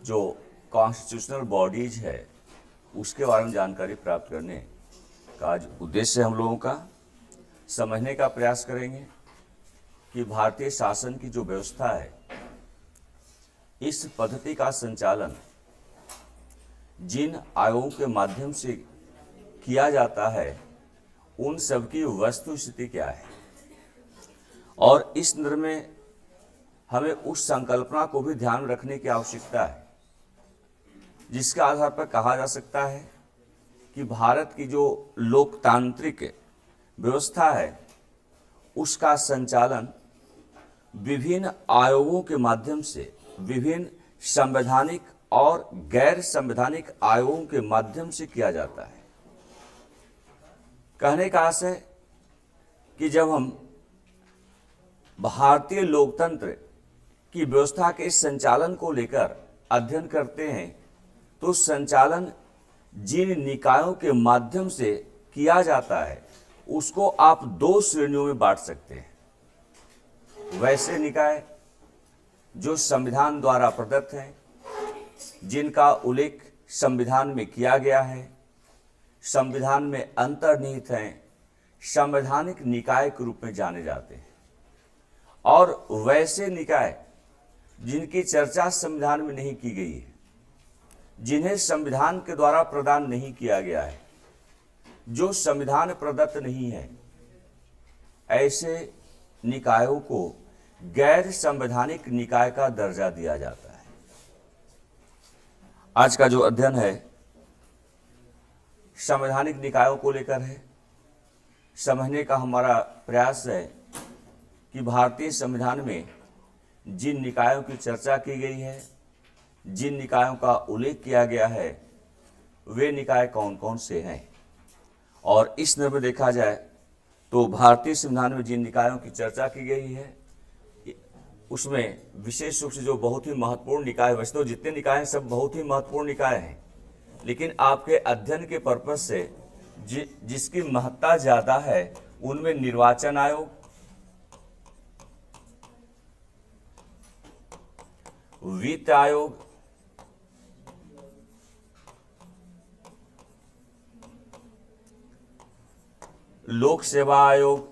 जो constitutional bodies है उसके बारे में जानकारी प्राप्त करने का आज उद्देश्य हम लोगों का समझने का प्रयास करेंगे कि भारतीय शासन की जो व्यवस्था है, इस पद्धति का संचालन जिन आयोगों के माध्यम से किया जाता है उन सब की वस्तुस्थिति क्या है, और इस संदर्भ में हमें उस संकल्पना को भी ध्यान रखने की आवश्यकता है जिसके आधार पर कहा जा सकता है कि भारत की जो लोकतांत्रिक व्यवस्था है उसका संचालन विभिन्न आयोगों के माध्यम से, विभिन्न संवैधानिक और गैर संवैधानिक आयोगों के माध्यम से किया जाता है। कहने का आशय कि जब हम भारतीय लोकतंत्र की व्यवस्था के संचालन को लेकर अध्ययन करते हैं तो संचालन जिन निकायों के माध्यम से किया जाता है उसको आप दो श्रेणियों में बांट सकते हैं। वैसे निकाय जो संविधान द्वारा प्रदत्त हैं, जिनका उल्लेख संविधान में किया गया है, संविधान में अंतर्निहित हैं, संवैधानिक निकाय के रूप में जाने जाते हैं। और वैसे निकाय जिनकी चर्चा संविधान में नहीं की गई है, जिन्हें संविधान के द्वारा प्रदान नहीं किया गया है, जो संविधान प्रदत्त नहीं है, ऐसे निकायों को गैर संवैधानिक निकाय का दर्जा दिया जाता है। आज का जो अध्ययन है संवैधानिक निकायों को लेकर है। समझने का हमारा प्रयास है कि भारतीय संविधान में जिन निकायों की चर्चा की गई है, जिन निकायों का उल्लेख किया गया है, वे निकाय कौन कौन से हैं। और इस संदर्भ में देखा जाए तो भारतीय संविधान में जिन निकायों की चर्चा की गई है उसमें विशेष रूप से जो बहुत ही महत्वपूर्ण निकाय, वैसे तो जितने निकाय हैं सब बहुत ही महत्वपूर्ण निकाय हैं, लेकिन आपके अध्ययन के पर्पज से जिसकी महत्ता ज्यादा है उनमें निर्वाचन आयोग, वित्त आयोग, लोक सेवा आयोग,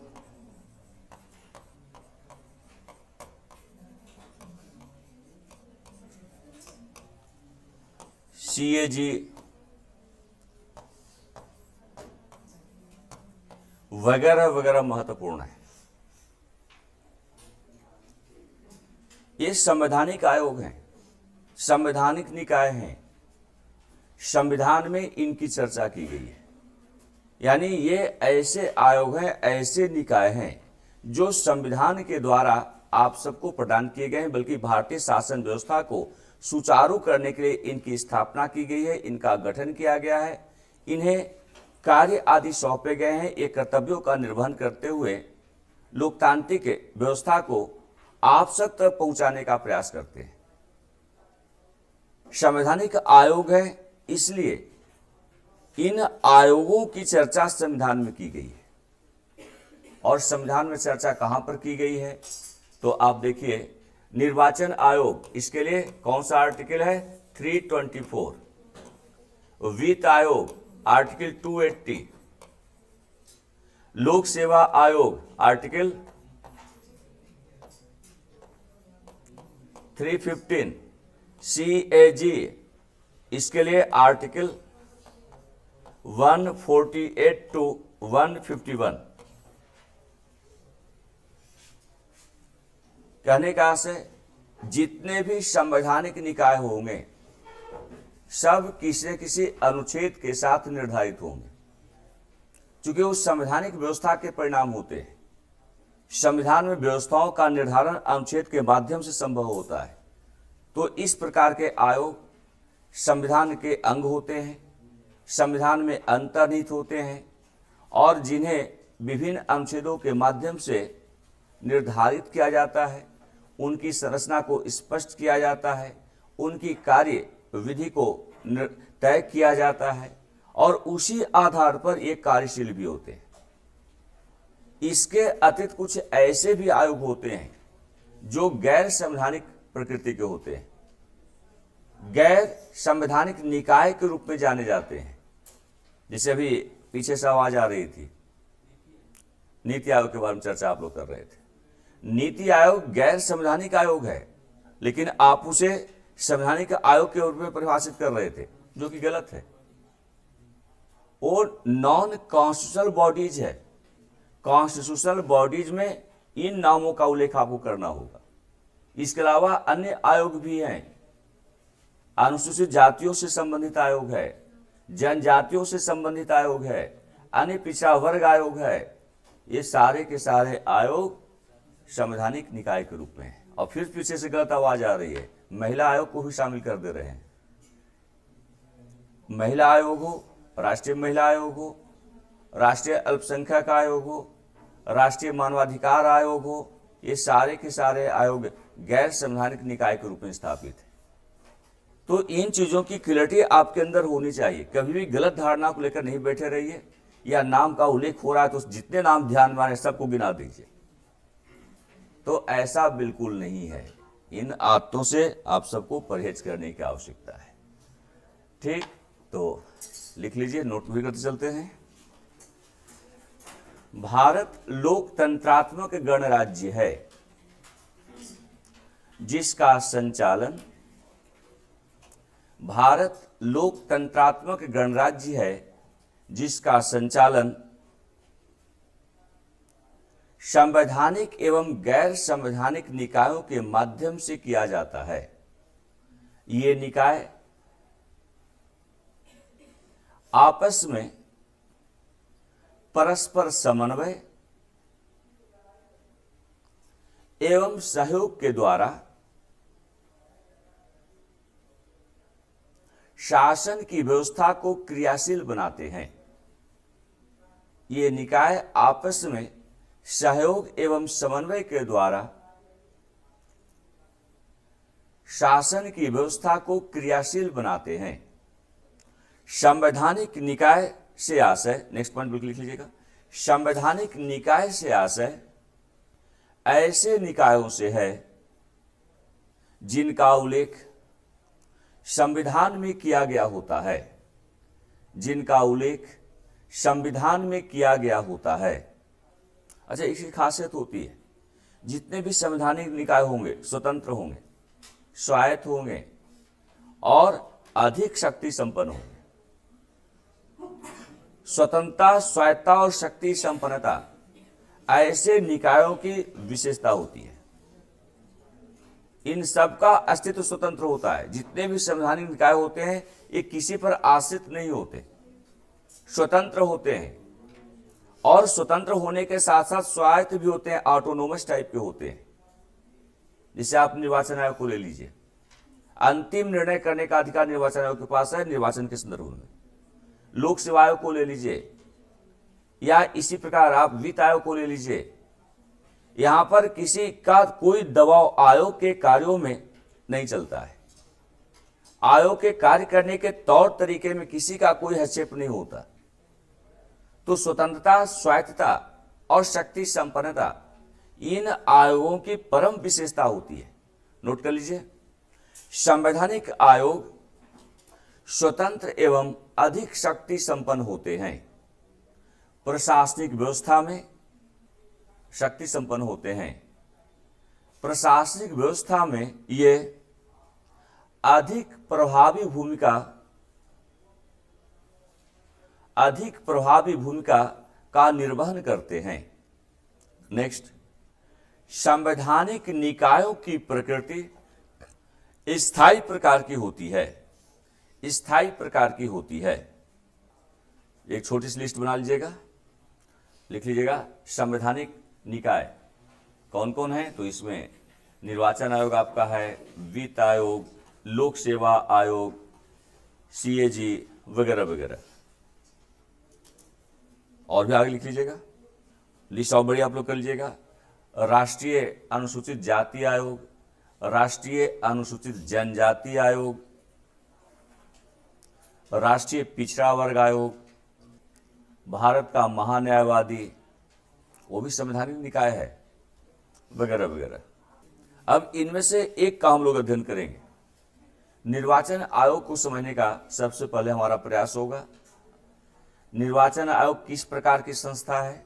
सीएजी वगैरह वगैरह महत्वपूर्ण है। ये संवैधानिक आयोग हैं, संवैधानिक निकाय हैं, संविधान में इनकी चर्चा की गई है। यानी ये ऐसे आयोग हैं, ऐसे निकाय हैं जो संविधान के द्वारा आप सबको प्रदान किए गए हैं, बल्कि भारतीय शासन व्यवस्था को सुचारू करने के लिए इनकी स्थापना की गई है, इनका गठन किया गया है, इन्हें कार्य आदि सौंपे गए हैं। ये कर्तव्यों का निर्वहन करते हुए लोकतांत्रिक व्यवस्था को आप सब तक पहुंचाने का प्रयास करते हैं। संवैधानिक आयोग है, इसलिए इन आयोगों की चर्चा संविधान में की गई है। और संविधान में चर्चा कहां पर की गई है तो आप देखिए, निर्वाचन आयोग, इसके लिए कौन सा आर्टिकल है? 324। वित्त आयोग आर्टिकल 280, लोक सेवा आयोग आर्टिकल 315, सीएजी इसके लिए आर्टिकल 148 to 151। कहने का आशय, जितने भी संवैधानिक निकाय होंगे सब किसी न किसी अनुच्छेद के साथ निर्धारित होंगे, क्योंकि उस संवैधानिक व्यवस्था के परिणाम होते हैं। संविधान में व्यवस्थाओं का निर्धारण अनुच्छेद के माध्यम से संभव होता है। तो इस प्रकार के आयोग संविधान के अंग होते हैं, संविधान में अंतर्निहित होते हैं और जिन्हें विभिन्न अनुच्छेदों के माध्यम से निर्धारित किया जाता है, उनकी संरचना को स्पष्ट किया जाता है, उनकी कार्य विधि को तय किया जाता है और उसी आधार पर ये कार्यशील भी होते हैं। इसके अतिरिक्त कुछ ऐसे भी आयोग होते हैं जो गैर संवैधानिक प्रकृति के होते हैं। गैर संवैधानिक निकाय के रूप में जाने जाते हैं। जैसे अभी पीछे से आवाज आ रही थी, नीति आयोग के बारे में चर्चा आप लोग कर रहे थे। नीति आयोग गैर संवैधानिक आयोग है, लेकिन आप उसे संवैधानिक आयोग के रूप में परिभाषित कर रहे थे, जो कि गलत है। और नॉन कॉन्स्टिट्यूशनल बॉडीज है। कॉन्स्टिट्यूशनल बॉडीज में इन नामों का उल्लेख आपको करना होगा। इसके अलावा अन्य आयोग भी हैं। अनुसूचित जातियों से संबंधित आयोग है, जनजातियों से संबंधित आयोग है, अन्य पिछड़ा वर्ग आयोग है। ये सारे के सारे आयोग संवैधानिक निकाय के रूप में है। और फिर पीछे से गलत आवाज आ रही है, महिला आयोग को भी शामिल कर दे रहे हैं। महिला आयोग हो, राष्ट्रीय महिला आयोग हो, राष्ट्रीय अल्पसंख्यक आयोग हो, राष्ट्रीय मानवाधिकार आयोग हो, ये सारे के सारे आयोग गैर संवैधानिक निकाय के रूप में स्थापित है। तो इन चीजों की क्लियरिटी आपके अंदर होनी चाहिए। कभी भी गलत धारणा को लेकर नहीं बैठे रहिए, या नाम का उल्लेख हो रहा है तो जितने नाम ध्यान में आ रहे हैं सबको गिना दीजिए। तो ऐसा बिल्कुल नहीं है। इन आदतों से आप सबको परहेज करने की आवश्यकता है। ठीक, तो लिख लीजिए, नोट भी करते चलते हैं। भारत लोकतंत्रात्मक गणराज्य है जिसका संचालन भारत लोकतंत्रात्मक गणराज्य है जिसका संचालन संवैधानिक एवं गैर संवैधानिक निकायों के माध्यम से किया जाता है। ये निकाय आपस में परस्पर समन्वय एवं सहयोग के द्वारा शासन की व्यवस्था को क्रियाशील बनाते हैं। ये निकाय आपस में सहयोग एवं समन्वय के द्वारा शासन की व्यवस्था को क्रियाशील बनाते हैं। संवैधानिक निकाय से आशय, नेक्स्ट पॉइंट बिल्कुल लिख लीजिएगा, संवैधानिक निकाय से आशय ऐसे निकायों से है जिनका उल्लेख संविधान में किया गया होता है, जिनका उल्लेख संविधान में किया गया होता है। अच्छा, इसकी खासियत होती है, जितने भी संवैधानिक निकाय होंगे स्वतंत्र होंगे, स्वायत्त होंगे और अधिक शक्ति संपन्न होंगे। स्वतंत्रता, स्वायत्तता और शक्ति संपन्नता ऐसे निकायों की विशेषता होती है। इन सब का अस्तित्व स्वतंत्र होता है। जितने भी संवैधानिक निकाय होते हैं ये किसी पर आश्रित नहीं होते, स्वतंत्र होते हैं। और स्वतंत्र होने के साथ साथ स्वायत्त भी होते हैं, ऑटोनोमस टाइप के होते हैं। जैसे आप निर्वाचन आयोग को ले लीजिए, अंतिम निर्णय करने का अधिकार निर्वाचन आयोग के पास है निर्वाचन के संदर्भ में। लोक सेवा आयोग को ले लीजिए, या इसी प्रकार आप वित्त आयोग को ले लीजिए। यहां पर किसी का कोई दबाव आयोग के कार्यों में नहीं चलता है। आयोग के कार्य करने के तौर तरीके में किसी का कोई हस्तक्षेप नहीं होता। तो स्वतंत्रता, स्वायत्तता और शक्ति संपन्नता इन आयोगों की परम विशेषता होती है। नोट कर लीजिए, संवैधानिक आयोग स्वतंत्र एवं अधिक शक्ति संपन्न होते हैं। प्रशासनिक व्यवस्था में शक्ति संपन्न होते हैं। प्रशासनिक व्यवस्था में ये अधिक प्रभावी भूमिका का निर्वहन करते हैं। नेक्स्ट, संवैधानिक निकायों की प्रकृति स्थायी प्रकार की होती है। स्थायी प्रकार की होती है। एक छोटी सी लिस्ट बना लीजिएगा, लिख लीजिएगा। संवैधानिक निकाय कौन कौन है? तो इसमें निर्वाचन आयोग आपका है, वित्त आयोग, लोक सेवा आयोग, सीएजी वगैरह वगैरह। और भी आगे लिख लीजिएगा, लिस्ट और बड़ी आप लोग कर लीजिएगा। राष्ट्रीय अनुसूचित जाति आयोग, राष्ट्रीय अनुसूचित जनजाति आयोग, राष्ट्रीय पिछड़ा वर्ग आयोग, भारत का महान्यायवादी, वो भी संवैधानिक निकाय है, वगैरह वगैरह। अब इनमें से एक का हम लोग अध्ययन करेंगे निर्वाचन आयोग को समझने का सबसे पहले हमारा प्रयास होगा। निर्वाचन आयोग किस प्रकार की संस्था है?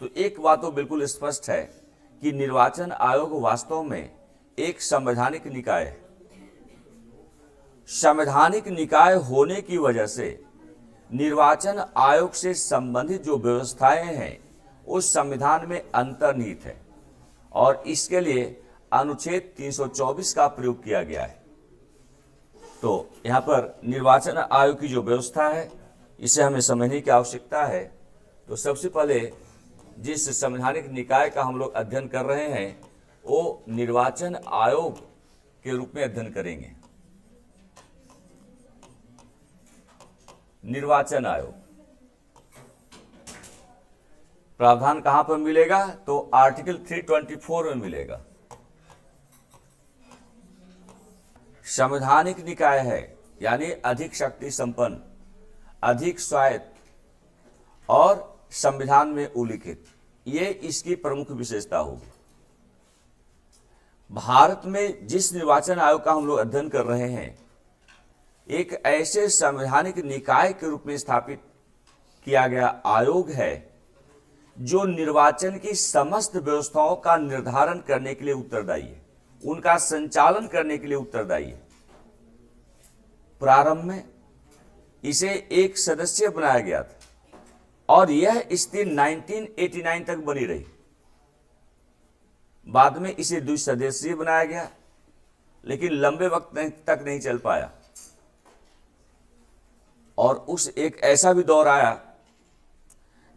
तो एक बात तो बिल्कुल स्पष्ट है कि निर्वाचन आयोग वास्तव में एक संवैधानिक निकाय है। संवैधानिक निकाय होने की वजह से निर्वाचन आयोग से संबंधित जो व्यवस्थाएं हैं उस संविधान में अंतर्निहित है और इसके लिए अनुच्छेद 324 का प्रयोग किया गया है। तो यहाँ पर निर्वाचन आयोग की जो व्यवस्था है इसे हमें समझने की आवश्यकता है। तो सबसे पहले जिस संवैधानिक निकाय का हम लोग अध्ययन कर रहे हैं वो निर्वाचन आयोग के रूप में अध्ययन करेंगे। निर्वाचन आयोग प्रावधान कहां पर मिलेगा? तो आर्टिकल 324 में मिलेगा। संवैधानिक निकाय है यानी अधिक शक्ति संपन्न, अधिक स्वायत्त और संविधान में उल्लिखित, ये इसकी प्रमुख विशेषता होगी। भारत में जिस निर्वाचन आयोग का हम लोग अध्ययन कर रहे हैं एक ऐसे संवैधानिक निकाय के रूप में स्थापित किया गया आयोग है जो निर्वाचन की समस्त व्यवस्थाओं का निर्धारण करने के लिए उत्तरदायी है, उनका संचालन करने के लिए उत्तरदायी है। प्रारंभ में इसे एक सदस्य बनाया गया था और यह स्थिति 1989 तक बनी रही। बाद में इसे द्विसदस्यीय बनाया गया लेकिन लंबे वक्त तक नहीं चल पाया और उस एक ऐसा भी दौर आया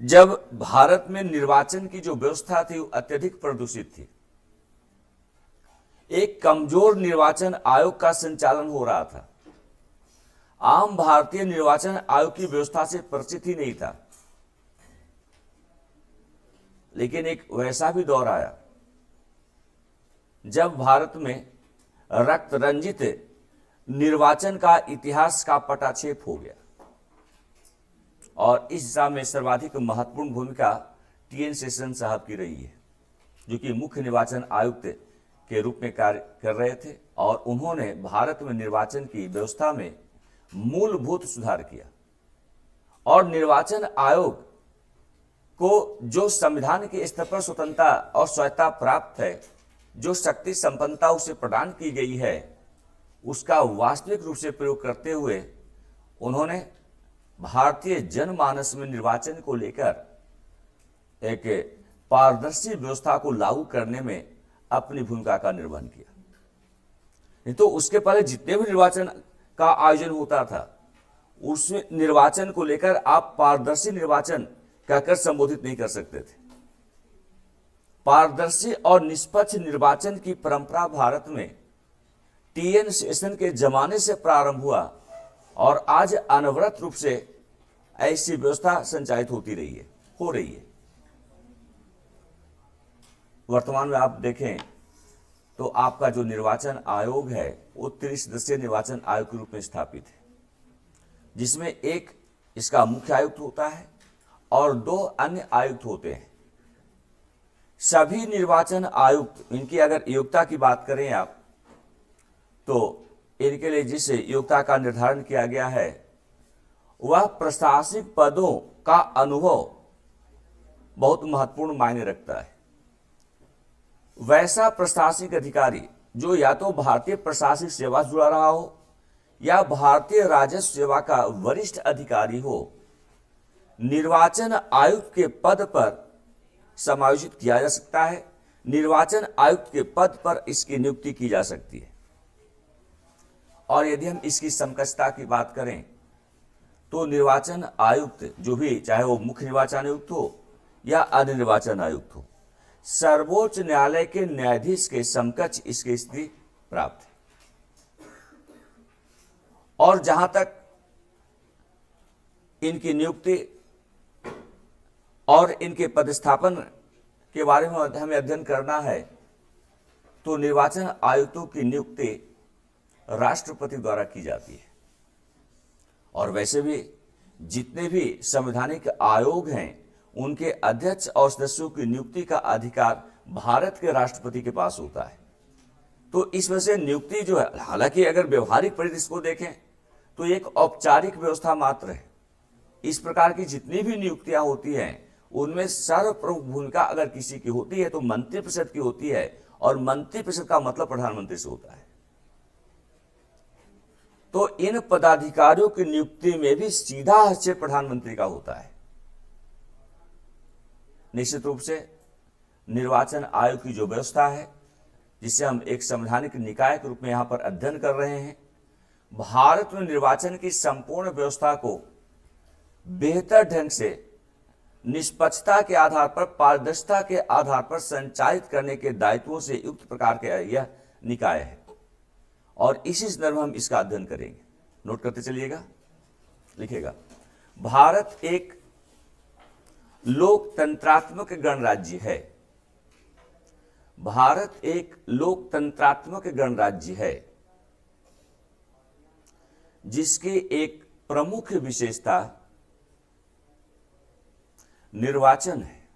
जब भारत में निर्वाचन की जो व्यवस्था थी वो अत्यधिक प्रदूषित थी। एक कमजोर निर्वाचन आयोग का संचालन हो रहा था। आम भारतीय निर्वाचन आयोग की व्यवस्था से परिचित ही नहीं था। लेकिन एक वैसा भी दौर आया जब भारत में रक्त रंजित निर्वाचन का इतिहास का पटाक्षेप हो गया और इस दिशा में सर्वाधिक महत्वपूर्ण भूमिका टीएन शेषन साहब की रही है, जो कि मुख्य निर्वाचन आयुक्त के रूप में कार्य कर रहे थे और उन्होंने भारत में निर्वाचन की व्यवस्था में मूलभूत सुधार किया और निर्वाचन आयोग को जो संविधान के स्तर पर स्वतंत्रता और स्वायत्तता प्राप्त है, जो शक्ति संपन्नता उसे प्रदान की गई है, उसका वास्तविक रूप से प्रयोग करते हुए उन्होंने भारतीय जनमानस में निर्वाचन को लेकर एक पारदर्शी व्यवस्था को लागू करने में अपनी भूमिका का निर्वहन किया। नहीं तो उसके पहले जितने भी निर्वाचन का आयोजन होता था उसमें निर्वाचन को लेकर आप पारदर्शी निर्वाचन कहकर संबोधित नहीं कर सकते थे। पारदर्शी और निष्पक्ष निर्वाचन की परंपरा भारत में टीएन शेषन के जमाने से प्रारंभ हुआ और आज अनवरत रूप से ऐसी व्यवस्था संचालित होती रही है, हो रही है। वर्तमान में आप देखें तो आपका जो निर्वाचन आयोग है वो त्रिसदस्यीय निर्वाचन आयोग के रूप में स्थापित है, जिसमें एक इसका मुख्य आयुक्त होता है और 2 अन्य आयुक्त होते हैं। सभी निर्वाचन आयुक्त, इनकी अगर योग्यता की बात करें आप तो इनके लिए जिस योग्यता का निर्धारण किया गया है वह प्रशासनिक पदों का अनुभव बहुत महत्वपूर्ण मायने रखता है। वैसा प्रशासनिक अधिकारी जो या तो भारतीय प्रशासनिक सेवा से जुड़ा रहा हो या भारतीय राजस्व सेवा का वरिष्ठ अधिकारी हो, निर्वाचन आयुक्त के पद पर समायोजित किया जा सकता है। निर्वाचन आयुक्त के पद पर इसकी नियुक्ति की जा सकती है। और यदि हम इसकी समकक्षता की बात करें तो निर्वाचन आयुक्त जो भी, चाहे वो मुख्य निर्वाचन आयुक्त हो या अन्य निर्वाचन आयुक्त हो, सर्वोच्च न्यायालय के न्यायाधीश के समकक्ष इसकी स्थिति प्राप्त है। और जहां तक इनकी नियुक्ति और इनके पदस्थापन के बारे में हमें अध्ययन करना है तो निर्वाचन आयुक्तों की नियुक्ति राष्ट्रपति द्वारा की जाती है। और वैसे भी जितने भी संवैधानिक आयोग हैं उनके अध्यक्ष और सदस्यों की नियुक्ति का अधिकार भारत के राष्ट्रपति के पास होता है। तो इसमें से नियुक्ति जो है, हालांकि अगर व्यवहारिक परिदृश्य को देखें तो एक औपचारिक व्यवस्था मात्र है। इस प्रकार की जितनी भी नियुक्तियां होती हैं उनमें सर्वप्रमुख भूमिका अगर किसी की होती है तो मंत्रिपरिषद की होती है, और मंत्रिपरिषद का मतलब प्रधानमंत्री से होता है। तो इन पदाधिकारियों की नियुक्ति में भी सीधा हस्तक्षेप प्रधानमंत्री का होता है। निश्चित रूप से निर्वाचन आयोग की जो व्यवस्था है, जिसे हम एक संवैधानिक निकाय के रूप में यहां पर अध्ययन कर रहे हैं, भारत में निर्वाचन की संपूर्ण व्यवस्था को बेहतर ढंग से निष्पक्षता के आधार पर, पारदर्शिता के आधार पर संचालित करने के दायित्वों से युक्त प्रकार का यह निकाय है, और इसी संदर्भ में हम इसका अध्ययन करेंगे। नोट करते चलिएगा, लिखेगा। भारत एक लोकतंत्रात्मक गणराज्य है। भारत एक लोकतंत्रात्मक गणराज्य है जिसकी एक प्रमुख विशेषता निर्वाचन है।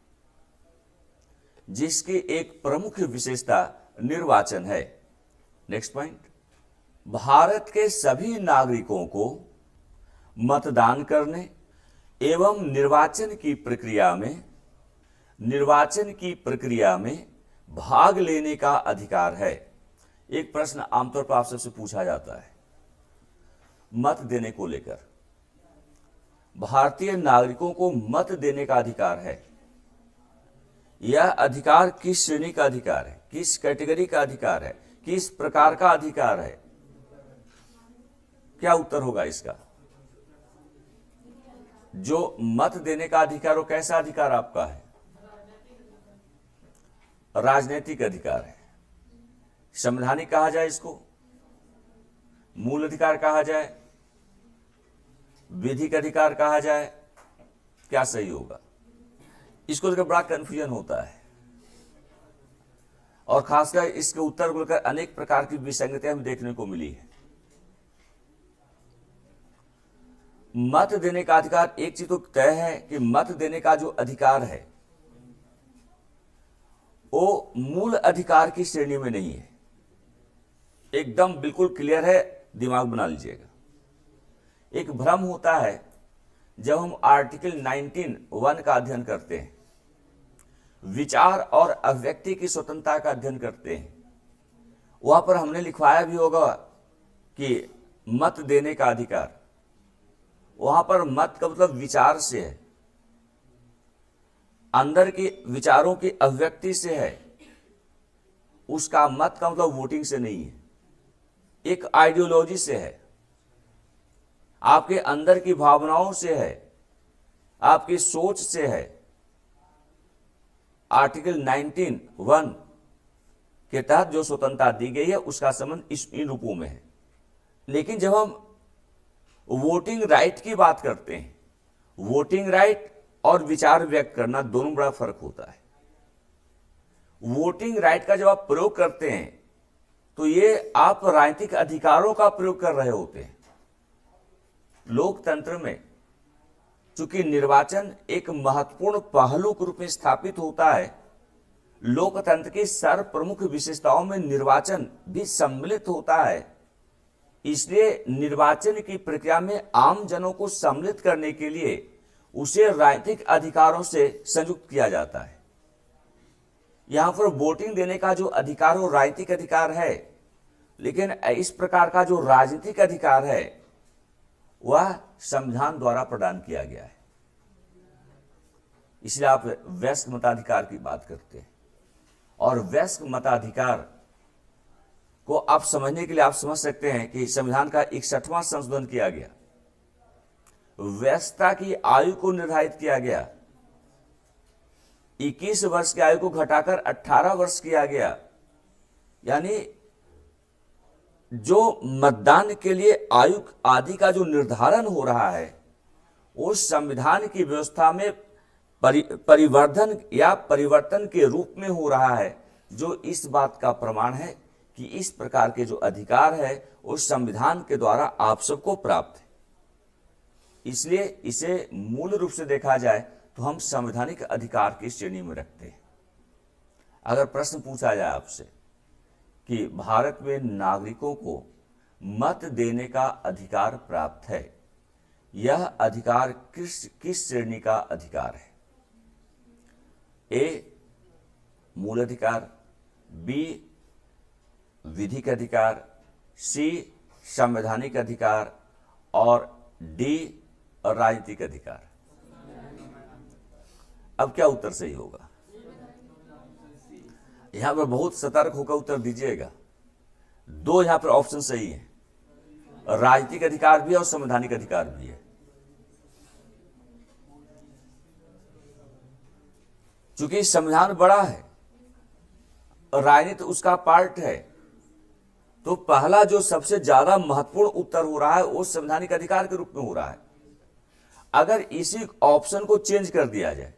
जिसकी एक प्रमुख विशेषता निर्वाचन है। नेक्स्ट पॉइंट, भारत के सभी नागरिकों को मतदान करने एवं निर्वाचन की प्रक्रिया में भाग लेने का अधिकार है। एक प्रश्न आमतौर पर आप सबसे पूछा जाता है मत देने को लेकर। भारतीय नागरिकों को मत देने का अधिकार है। यह अधिकार किस श्रेणी का अधिकार है, किस कैटेगरी का अधिकार है, किस प्रकार का अधिकार है? क्या उत्तर होगा इसका? जो मत देने का अधिकार, वो कैसा अधिकार आपका है? राजनीतिक अधिकार है। संवैधानिक कहा जाए इसको, मूल अधिकार कहा जाए, विधिक अधिकार कहा जाए, क्या सही होगा? इसको लेकर बड़ा कंफ्यूजन होता है, और खासकर इसके उत्तर को लेकर अनेक प्रकार की विसंगतियां हमें देखने को मिली है। मत देने का अधिकार, एक चीज तो तय है कि मत देने का जो अधिकार है वो मूल अधिकार की श्रेणी में नहीं है। एकदम बिल्कुल क्लियर है, दिमाग बना लीजिएगा। एक भ्रम होता है जब हम आर्टिकल 19(1) का अध्ययन करते हैं, विचार और अभिव्यक्ति की स्वतंत्रता का अध्ययन करते हैं। वहां पर हमने लिखवाया भी होगा कि मत देने का अधिकार, वहां पर मत का मतलब विचार से है, अंदर के विचारों की अभिव्यक्ति से है। उसका मत का मतलब वोटिंग से नहीं है, एक आइडियोलॉजी से है, आपके अंदर की भावनाओं से है, आपकी सोच से है। आर्टिकल 19(1) के तहत जो स्वतंत्रता दी गई है उसका संबंध इन रूपों में है। लेकिन जब हम वोटिंग राइट की बात करते हैं, वोटिंग राइट और विचार व्यक्त करना दोनों बड़ा फर्क होता है। वोटिंग राइट का जब आप प्रयोग करते हैं तो ये आप राजनीतिक अधिकारों का प्रयोग कर रहे होते हैं। लोकतंत्र में चूंकि निर्वाचन एक महत्वपूर्ण पहलू के रूप में स्थापित होता है, लोकतंत्र की सर्व प्रमुख विशेषताओं में निर्वाचन भी सम्मिलित होता है। इसलिए निर्वाचन की प्रक्रिया में आम जनों को सम्मिलित करने के लिए उसे राजनीतिक अधिकारों से संयुक्त किया जाता है। यहां पर वोटिंग देने का जो अधिकार वो राजनीतिक अधिकार है, लेकिन इस प्रकार का जो राजनीतिक अधिकार है वह संविधान द्वारा प्रदान किया गया है। इसलिए आप वयस्क मताधिकार की बात करते हैं, और वयस्क मताधिकार को आप समझने के लिए आप समझ सकते हैं कि संविधान का 61वां संशोधन किया गया, वयस्कता की आयु को निर्धारित किया गया, 21 वर्ष की आयु को घटाकर 18 वर्ष किया गया। यानी जो मतदान के लिए आयु आदि का जो निर्धारण हो रहा है वो संविधान की व्यवस्था में परिवर्धन या परिवर्तन के रूप में हो रहा है, जो इस बात का प्रमाण है कि इस प्रकार के जो अधिकार है वो संविधान के द्वारा आप सबको प्राप्त है। इसलिए इसे मूल रूप से देखा जाए तो हम संवैधानिक अधिकार की श्रेणी में रखते हैं। अगर प्रश्न पूछा जाए आपसे कि भारत में नागरिकों को मत देने का अधिकार प्राप्त है। यह अधिकार किस श्रेणी का अधिकार है? ए मूल अधिकार, बी विधिक अधिकार, सी संवैधानिक अधिकार और डी राजनीतिक अधिकार। अब क्या उत्तर सही होगा? यहां पर बहुत सतर्क होकर उत्तर दीजिएगा। दो यहां पर ऑप्शन सही है, राजनीतिक अधिकार भी है और संवैधानिक अधिकार भी है। चूंकि संविधान बड़ा है, राजनीति उसका पार्ट है, तो पहला जो सबसे ज्यादा महत्वपूर्ण उत्तर हो रहा है वो संवैधानिक अधिकार के रूप में हो रहा है। अगर इसी ऑप्शन को चेंज कर दिया जाए,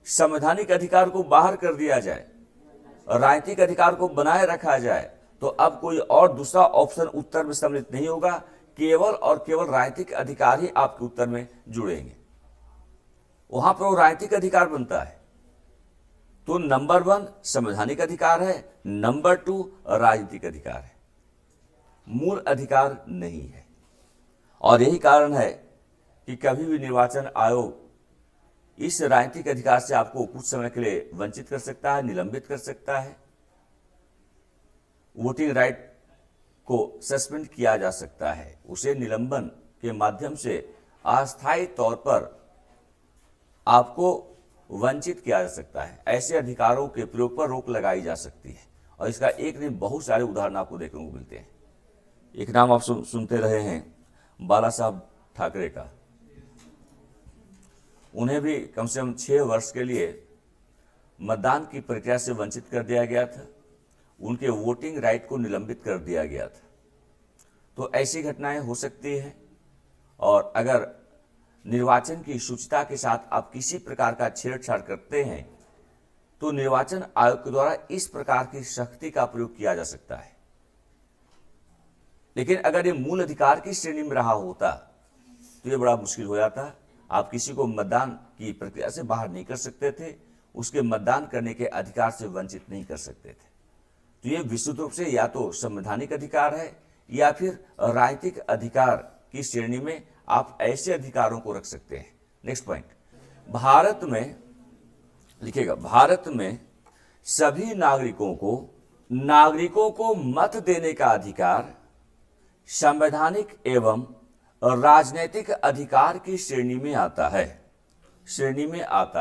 संवैधानिक अधिकार को बाहर कर दिया जाए, राजनीतिक अधिकार को बनाए रखा जाए, तो अब कोई और दूसरा ऑप्शन उत्तर में सम्मिलित नहीं होगा। केवल और केवल राजनीतिक अधिकार ही आपके उत्तर में जुड़ेंगे। वहां पर वो राजनीतिक अधिकार बनता है। तो नंबर 1 संवैधानिक अधिकार है, नंबर 2 राजनीतिक अधिकार है, मूल अधिकार नहीं है। और यही कारण है कि कभी भी निर्वाचन आयोग इस राजनीतिक अधिकार से आपको कुछ समय के लिए वंचित कर सकता है, निलंबित कर सकता है। वोटिंग राइट को सस्पेंड किया जा सकता है, उसे निलंबन के माध्यम से अस्थायी तौर पर आपको वंचित किया जा सकता है। ऐसे अधिकारों के प्रयोग पर रोक लगाई जा सकती है। और इसका एक नहीं बहुत सारे उदाहरण आपको देखने को मिलते हैं। एक नाम आप सुनते रहे हैं, बाला साहब ठाकरे का। उन्हें भी कम से कम 6 वर्ष के लिए मतदान की प्रक्रिया से वंचित कर दिया गया था। उनके वोटिंग राइट को निलंबित कर दिया गया था। तो ऐसी घटनाएं हो सकती है। और अगर निर्वाचन की शुचिता के साथ आप किसी प्रकार का छेड़छाड़ करते हैं तो निर्वाचन आयोग के द्वारा इस प्रकार की सख्ती का प्रयोग किया जा सकता है। लेकिन अगर ये मूल अधिकार की श्रेणी में रहा होता तो ये बड़ा मुश्किल हो जाता। आप किसी को मतदान की प्रक्रिया से बाहर नहीं कर सकते थे, उसके मतदान करने के अधिकार से वंचित नहीं कर सकते थे। तो ये विशुद्ध रूप से या तो संवैधानिक अधिकार है या फिर राजनीतिक अधिकार की श्रेणी में आप ऐसे अधिकारों को रख सकते हैं। नेक्स्ट पॉइंट, भारत में लिखिएगा, भारत में सभी नागरिकों को मत देने का अधिकार संवैधानिक एवं राजनीतिक अधिकार की श्रेणी में आता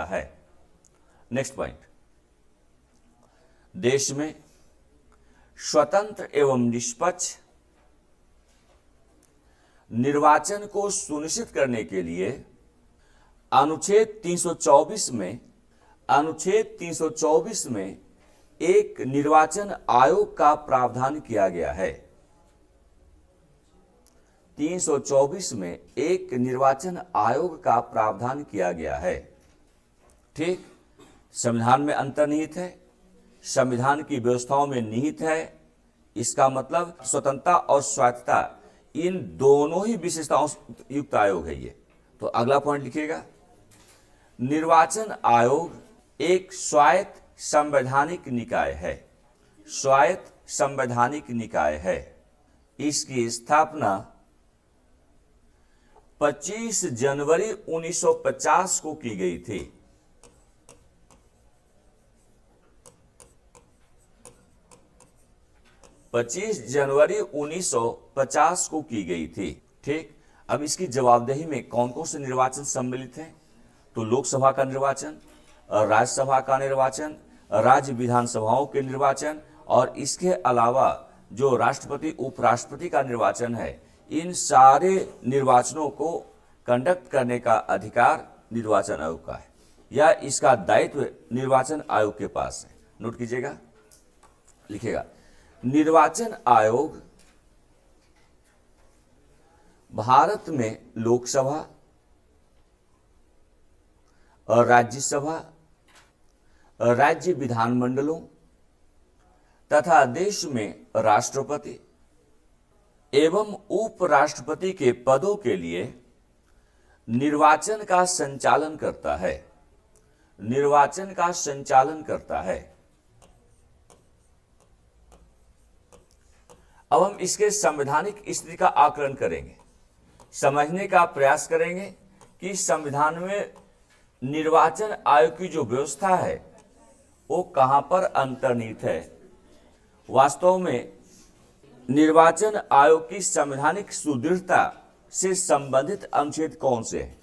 है। नेक्स्ट पॉइंट, देश में स्वतंत्र एवं निष्पक्ष निर्वाचन को सुनिश्चित करने के लिए अनुच्छेद 324 में एक निर्वाचन आयोग का प्रावधान किया गया है। 324 में एक निर्वाचन आयोग का प्रावधान किया गया है। ठीक, संविधान में अंतर्निहित है, संविधान की व्यवस्थाओं में निहित है। इसका मतलब स्वतंत्रता और स्वायत्तता, इन दोनों ही विशेषताओं युक्त आयोग है ये। तो अगला पॉइंट लिखिएगा, निर्वाचन आयोग एक स्वायत्त संवैधानिक निकाय है। स्वायत्त संवैधानिक निकाय है। इसकी स्थापना 25 जनवरी 1950 को की गई थी। 25 जनवरी 1950 को की गई थी। ठीक, अब इसकी जवाबदेही में कौन कौन से निर्वाचन सम्मिलित हैं? तो लोकसभा का निर्वाचन, राज्यसभा का निर्वाचन, राज्य विधानसभाओं के निर्वाचन और इसके अलावा जो राष्ट्रपति उपराष्ट्रपति का निर्वाचन है, इन सारे निर्वाचनों को कंडक्ट करने का अधिकार निर्वाचन आयोग का है, या इसका दायित्व निर्वाचन आयोग के पास है। नोट कीजिएगा, लिखिएगा, निर्वाचन आयोग भारत में लोकसभा और राज्यसभा, राज्य विधानमंडलों तथा देश में राष्ट्रपति एवं उपराष्ट्रपति के पदों के लिए निर्वाचन का संचालन करता है। निर्वाचन का संचालन करता है। अब हम इसके संवैधानिक स्थिति का आकलन करेंगे, समझने का प्रयास करेंगे कि संविधान में निर्वाचन आयोग की जो व्यवस्था है वो कहां पर अंतर्निहित है। वास्तव में निर्वाचन आयोग की संवैधानिक सुदृढ़ता से संबंधित अनुच्छेद कौन से हैं?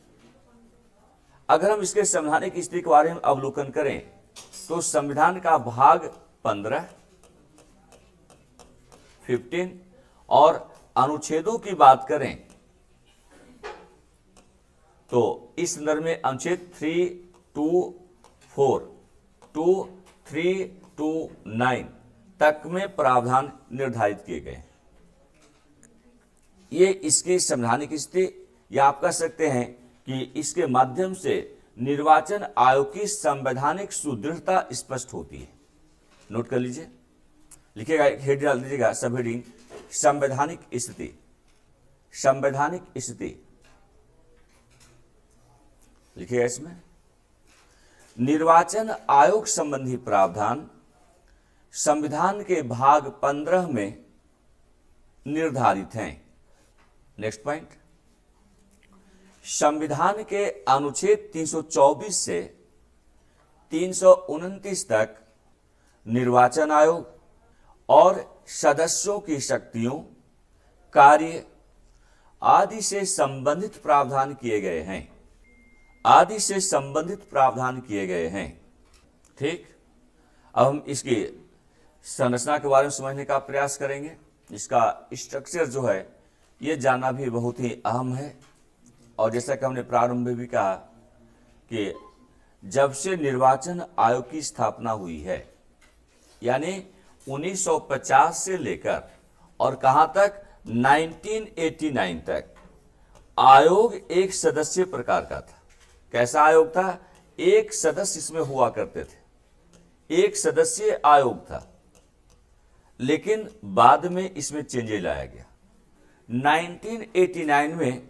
अगर हम इसके संवैधानिक स्थिति के बारे में अवलोकन करें तो संविधान का भाग 15, 15 और अनुच्छेदों की बात करें तो इस संदर्भ में अनुच्छेद 324 टू 329 तक में प्रावधान निर्धारित किए गए। ये इसकी संवैधानिक स्थिति, या आप कह सकते हैं कि इसके माध्यम से निर्वाचन आयोग की संवैधानिक सुदृढ़ता स्पष्ट होती है। नोट कर लीजिए, लिखिएगा, हेड डाल दीजिएगा, सब हेडिंग संवैधानिक स्थिति, संवैधानिक स्थिति लिखिएगा। इसमें निर्वाचन आयोग संबंधी प्रावधान संविधान के भाग 15 में निर्धारित हैं। नेक्स्ट पॉइंट, संविधान के अनुच्छेद 324 से 329 तक निर्वाचन आयोग और सदस्यों की शक्तियों, कार्य आदि से संबंधित प्रावधान किए गए हैं, आदि से संबंधित प्रावधान किए गए हैं। ठीक, अब हम इसकी संरचना के बारे में समझने का प्रयास करेंगे। इसका स्ट्रक्चर जो है ये जानना भी बहुत ही अहम है। और जैसा कि हमने प्रारंभ में भी कहा कि जब से निर्वाचन आयोग की स्थापना हुई है, यानी 1950 से लेकर और कहां तक 1989 तक, आयोग एक सदस्य प्रकार का था। कैसा आयोग था? एक सदस्य इसमें हुआ करते थे, एक सदस्यीय आयोग था। लेकिन बाद में इसमें चेंजेज लाया गया। 1989 में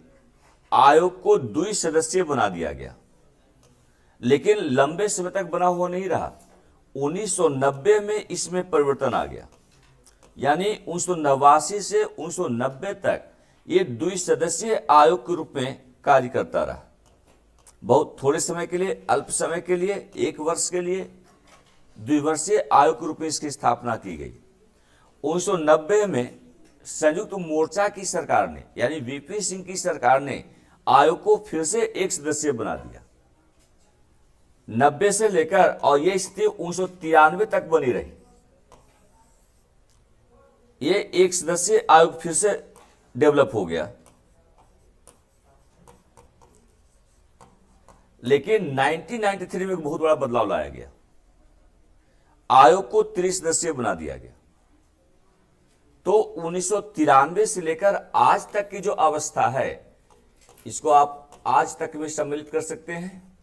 आयोग को 2 सदस्य बना दिया गया, लेकिन लंबे समय तक बना हुआ नहीं रहा। 1990 में इसमें परिवर्तन आ गया, यानी 1989 से 1990 तक ये 2 सदस्यीय आयोग के रूप में कार्य करता रहा। बहुत थोड़े समय के लिए, अल्प समय के लिए, 1 वर्ष के लिए 2 वर्षीय आयोग के रूप में इसकी स्थापना की गई। 1990 में संयुक्त मोर्चा की सरकार ने, यानी वीपी सिंह की सरकार ने आयोग को फिर से 1 सदस्य बना दिया। 90 से लेकर और यह स्थिति 1993 तक बनी रही। ये 1 सदस्य आयोग फिर से डेवलप हो गया। लेकिन 1993 में एक बहुत बड़ा बदलाव लाया गया, आयोग को 30 सदस्य बना दिया गया। तो 1993 से लेकर आज तक की जो अवस्था है, इसको आप आज तक में सम्मिलित कर सकते हैं।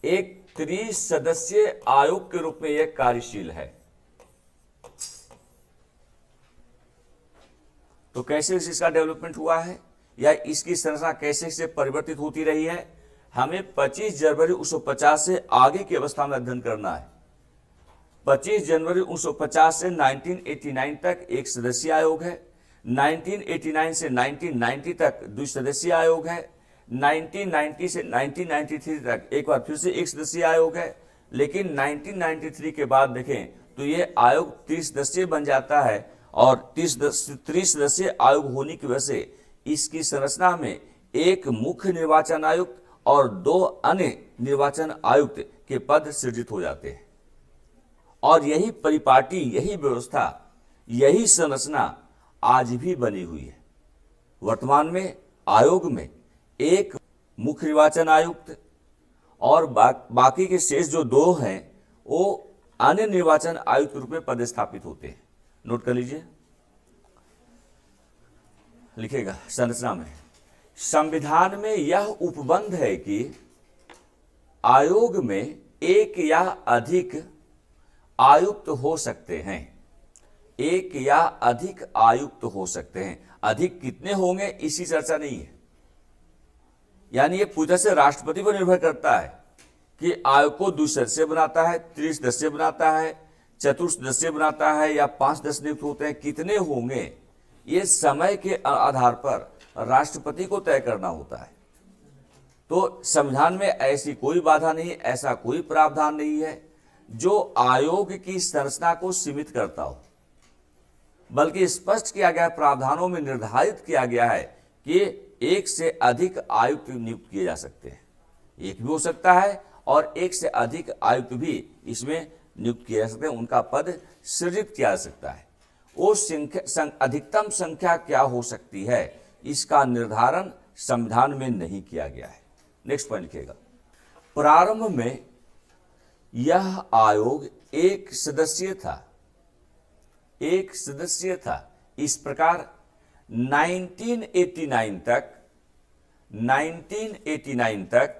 एक 30 सदस्यीय आयोग के रूप में यह कार्यशील है। तो कैसे इसका डेवलपमेंट हुआ है, या इसकी संरचना कैसे से परिवर्तित होती रही है, हमें 25 जनवरी 1950 से आगे की अवस्था में अध्ययन करना है। 25 जनवरी 1950 से 1989 तक 1 सदस्यीय आयोग है। 1989 से 1990 तक 2 सदस्यीय आयोग है। 1990 से 1993 तक एक बार फिर से 1 सदस्यीय आयोग है। लेकिन 1993 के बाद देखें तो ये आयोग 30 सदस्यीय बन जाता है, और 30 सदस्यीय आयोग होने की वजह से इसकी संरचना में एक मुख्य निर्वाचन आयुक्त और 2 अन्य निर्वाचन आयुक्त के पद सृजित हो जाते हैं। और यही परिपाटी, यही व्यवस्था, यही संरचना आज भी बनी हुई है। वर्तमान में आयोग में एक मुख्य निर्वाचन आयुक्त और बाकी के शेष जो 2 हैं वो अन्य निर्वाचन आयुक्त के रूप में पदस्थापित होते हैं। नोट कर लीजिए, लिखेगा संरचना में, संविधान में यह उपबंध है कि आयोग में 1 या अधिक आयुक्त हो सकते हैं। 1 या अधिक आयुक्त हो सकते हैं। अधिक कितने होंगे इसी चर्चा नहीं है, यानी ये पूरी तरह से राष्ट्रपति पर निर्भर करता है कि आयोग को 2 सदस्य बनाता है, 30 सदस्य बनाता है, चतुर्सदस्यीय बनाता है या 5 सदस्य नियुक्त होते हैं, कितने होंगे, ये समय के आधार पर राष्ट्रपति को तय करना होता है। तो संविधान में ऐसी कोई बाधा नहीं, ऐसा कोई प्रावधान नहीं है जो आयोग की संरचना को सीमित करता हो, बल्कि स्पष्ट किया गया प्रावधानों में निर्धारित किया गया है कि एक से अधिक आयुक्त नियुक्त किए जा सकते हैं। एक भी हो सकता है और एक से अधिक आयुक्त भी इसमें नियुक्त किए जा सकते हैं, उनका पद सृजित किया जा सकता है। वो अधिकतम संख्या क्या हो सकती है, इसका निर्धारण संविधान में नहीं किया गया है। नेक्स्ट पॉइंट लिखिएगा। प्रारंभ में यह आयोग एक सदस्यीय था। इस प्रकार 1989 तक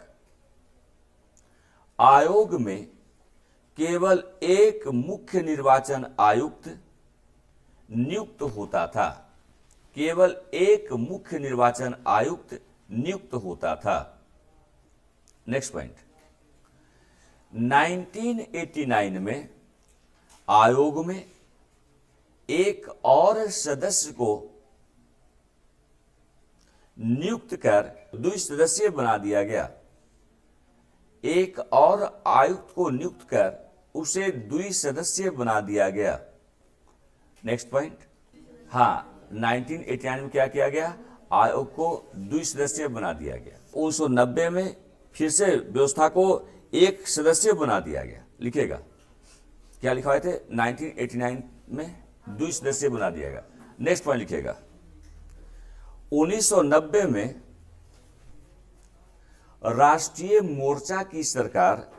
आयोग में केवल एक मुख्य निर्वाचन आयुक्त नियुक्त होता था। केवल एक मुख्य निर्वाचन आयुक्त नियुक्त होता था। नेक्स्ट पॉइंट, 1989 में आयोग में एक और सदस्य को नियुक्त कर द्विसदस्यीय बना दिया गया। एक और आयुक्त को नियुक्त कर उसे द्विसदस्यीय बना दिया गया। नेक्स्ट पॉइंट, हाँ, 1989 में क्या किया गया, आयोग को द्विसदस्यीय बना दिया गया। 1990 में फिर से व्यवस्था को एक सदस्य बना दिया गया। लिखिएगा, क्या लिखा हुए थे, 1989 में द्विसदस्यीय बना दिया गया। नेक्स्ट पॉइंट लिखिएगा, 1990 में राष्ट्रीय मोर्चा की सरकार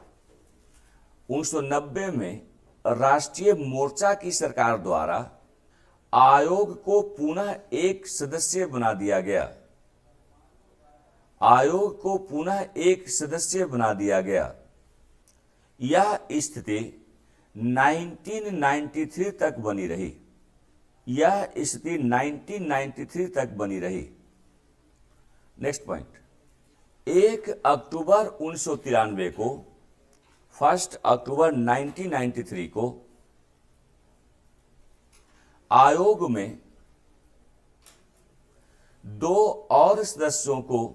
1990 में राष्ट्रीय मोर्चा की सरकार द्वारा आयोग को पुनः एक सदस्य बना दिया गया। आयोग को पुनः एक सदस्य बना दिया गया। यह स्थिति 1993 तक बनी रही। यह स्थिति 1993 तक बनी रही। नेक्स्ट पॉइंट, 1 अक्टूबर 1993 को 1 अक्टूबर 1993 को आयोग में 2 और सदस्यों को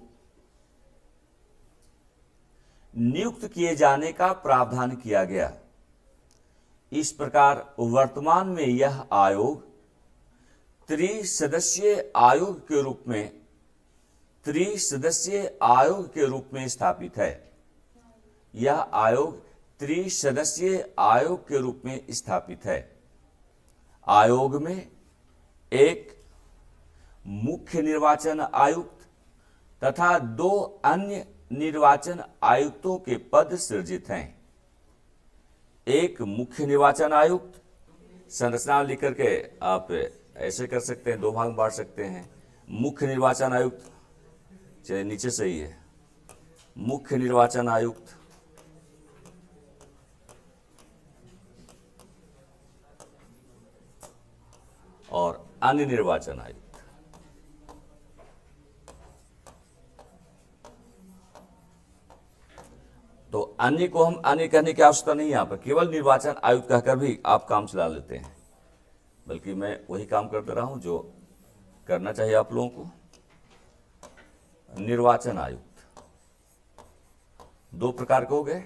नियुक्त किए जाने का प्रावधान किया गया। इस प्रकार वर्तमान में यह आयोग त्रिसदस्यीय आयोग के रूप में स्थापित है। यह आयोग त्रिसदस्यीय आयोग के रूप में स्थापित है। आयोग में एक मुख्य निर्वाचन आयुक्त तथा 2 अन्य निर्वाचन आयुक्तों के पद सृजित हैं। एक मुख्य निर्वाचन आयुक्त, संरचना लिख करके आप ऐसे कर सकते हैं, 2 भाग में बांट सकते हैं। मुख्य निर्वाचन आयुक्त, चलिए नीचे से ही है, मुख्य निर्वाचन आयुक्त, और अन्य निर्वाचन आयुक्त। तो अन्य को हम अन्य कहने की आवश्यकता नहीं है, यहां पर केवल निर्वाचन आयुक्त कहकर भी आप काम चला लेते हैं, बल्कि मैं वही काम करते रहा हूं जो करना चाहिए आप लोगों को। निर्वाचन आयुक्त 2 प्रकार के हो गए,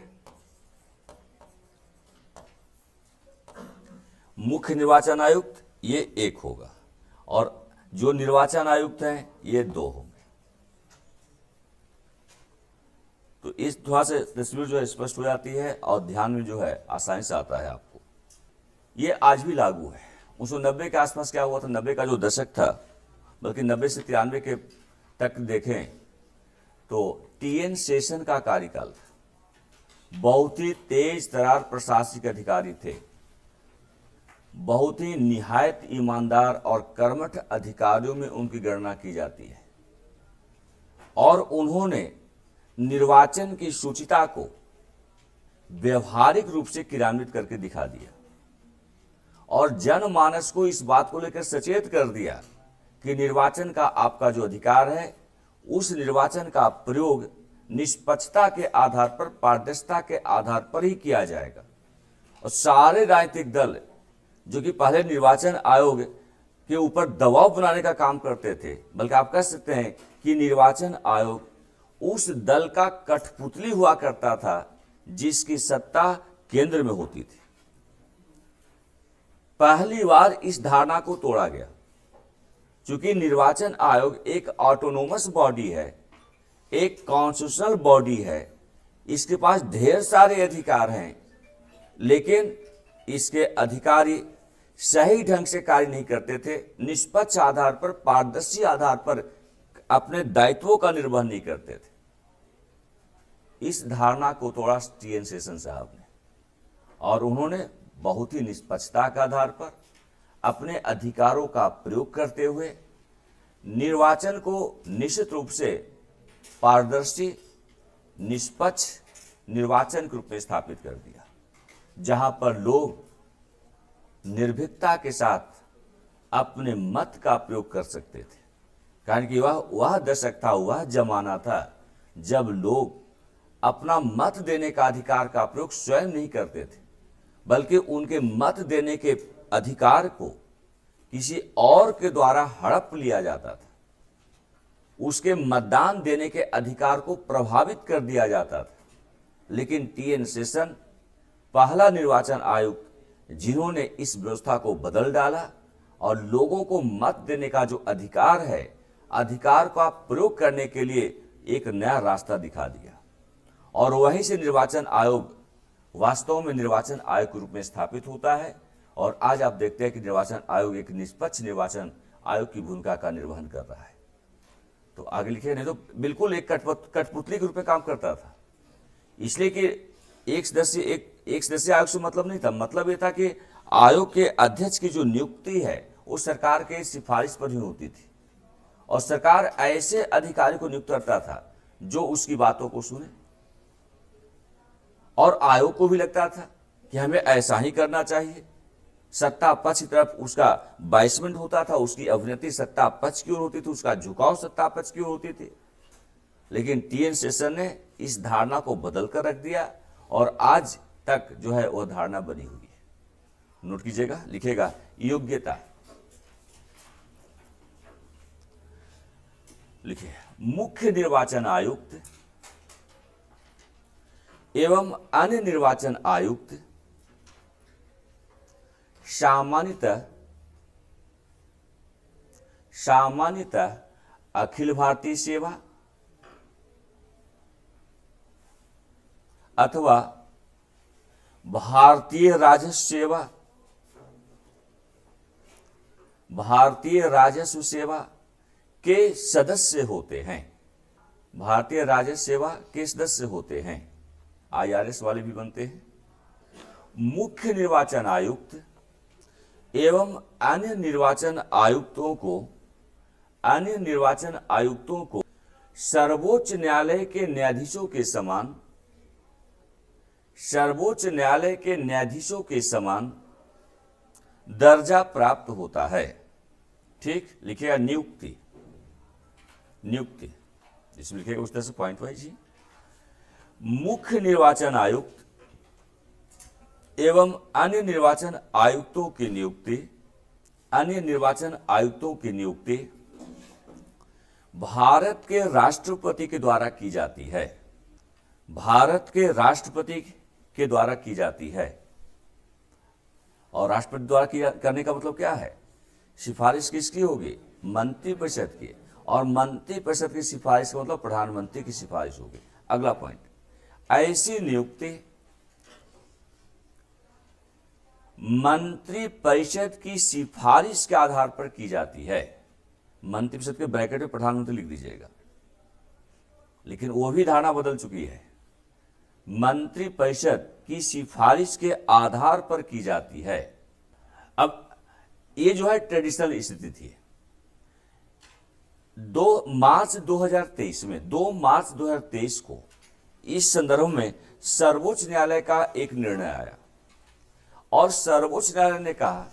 मुख्य निर्वाचन आयुक्त ये एक होगा, और जो निर्वाचन आयुक्त हैं ये 2 होंगे। तो इस थोड़ा से तस्वीर जो है स्पष्ट हो जाती है और ध्यान में जो है आसानी से आता है आपको। ये आज भी लागू है। 1990 के आसपास क्या हुआ था, 90 का जो दशक था, बल्कि 90 से 93 के तक देखें तो टीएन शेषन का कार्यकाल था। बहुत ही तेज तरार प्रशासनिक अधिकारी थे, बहुत ही निहायत ईमानदार और कर्मठ अधिकारियों में उनकी गणना की जाती है, और उन्होंने निर्वाचन की शुचिता को व्यवहारिक रूप से क्रियान्वित करके दिखा दिया और जनमानस को इस बात को लेकर सचेत कर दिया कि निर्वाचन का आपका जो अधिकार है, उस निर्वाचन का प्रयोग निष्पक्षता के आधार पर, पारदर्शिता के आधार पर ही किया जाएगा। और सारे राजनीतिक दल जो कि पहले निर्वाचन आयोग के ऊपर दबाव बनाने का काम करते थे, बल्कि आप कह सकते हैं कि निर्वाचन आयोग उस दल का कठपुतली हुआ करता था जिसकी सत्ता केंद्र में होती थी। पहली बार इस धारणा को तोड़ा गया। चूंकि निर्वाचन आयोग एक ऑटोनोमस बॉडी है, एक कॉन्स्टिट्यूशनल बॉडी है, इसके पास ढेर सारे अधिकार हैं, लेकिन इसके अधिकारी सही ढंग से कार्य नहीं करते थे, निष्पक्ष आधार पर, पारदर्शी आधार पर अपने दायित्वों का निर्वहन नहीं करते थे। इस धारणा को तोड़ा टी.एन. शेषन साहब ने, और उन्होंने बहुत ही निष्पक्षता के आधार पर अपने अधिकारों का प्रयोग करते हुए निर्वाचन को निश्चित रूप से पारदर्शी, निष्पक्ष निर्वाचन के रूप में स्थापित कर दिया, जहां पर लोग निर्भीकता के साथ अपने मत का प्रयोग कर सकते थे। कारण कि वह दशक था, वह जमाना था जब लोग अपना मत देने का अधिकार का प्रयोग स्वयं नहीं करते थे, बल्कि उनके मत देने के अधिकार को किसी और के द्वारा हड़प लिया जाता था, उसके मतदान देने के अधिकार को प्रभावित कर दिया जाता था। लेकिन टी.एन. शेषन पहला निर्वाचन आयुक्त जिन्होंने इस व्यवस्था को बदल डाला और लोगों को मत देने का जो अधिकार है, अधिकार का प्रयोग करने के लिए एक नया रास्ता दिखा दिया, और वहीं से निर्वाचन आयोग वास्तव में निर्वाचन आयोग के रूप में स्थापित होता है। और आज आप देखते हैं कि निर्वाचन आयोग एक निष्पक्ष निर्वाचन आयोग की भूमिका का निर्वहन कर रहा है। तो आगे लिखे, नहीं तो बिल्कुल एक कठपुतली के रूप में काम करता था। इसलिए कि एक सदस्य आयोग से मतलब नहीं था, मतलब यह था कि आयोग के अध्यक्ष की जो नियुक्ति है वो सरकार के सिफारिश पर ही होती थी, और सरकार ऐसे अधिकारी को नियुक्त करता था जो उसकी बातों को सुने, और आयोग को भी लगता था कि हमें ऐसा ही करना चाहिए। सत्ता पक्ष की तरफ उसका बाइसमेंट होता था, उसकी अवनति सत्ता पक्ष की ओर होती थी, उसका झुकाव सत्ता पक्ष की ओर होती थी। लेकिन टी.एन. शेषन ने इस धारणा को बदल कर रख दिया, और आज तक जो है वह धारणा बनी हुई है। नोट कीजिएगा, लिखेगा योग्यता, लिखिए मुख्य निर्वाचन आयुक्त एवं अन्य निर्वाचन आयुक्त सामान्यतः अखिल भारतीय सेवा अथवा भारतीय राजस्व सेवा के सदस्य होते हैं। भारतीय राजस्व सेवा के सदस्य होते हैं, IRS वाले भी बनते हैं। मुख्य निर्वाचन आयुक्त एवं अन्य निर्वाचन आयुक्तों को सर्वोच्च न्यायालय के न्यायाधीशों के समान दर्जा प्राप्त होता है। ठीक, लिखिएगा नियुक्ति, जिसमें लिखिएगा उस तरह से पॉइंट वाइज ही। मुख्य निर्वाचन आयुक्त एवं अन्य निर्वाचन आयुक्तों की नियुक्ति भारत के राष्ट्रपति के द्वारा की जाती है। भारत के राष्ट्रपति के द्वारा की जाती है। और राष्ट्रपति द्वारा करने का मतलब क्या है? सिफारिश किसकी होगी? मंत्रिपरिषद की, और मंत्रिपरिषद की सिफारिश का मतलब प्रधानमंत्री की सिफारिश होगी। अगला पॉइंट, ऐसी नियुक्ति मंत्रिपरिषद की सिफारिश के आधार पर की जाती है। मंत्रिपरिषद के ब्रैकेट में प्रधानमंत्री लिख दीजिएगा, लेकिन वो भी धारणा बदल चुकी है। मंत्रिपरिषद की सिफारिश के आधार पर की जाती है। अब ये जो है ट्रेडिशनल स्थिति थी। 2 मार्च 2023 को इस संदर्भ में सर्वोच्च न्यायालय का एक निर्णय आया, और सर्वोच्च न्यायालय ने कहा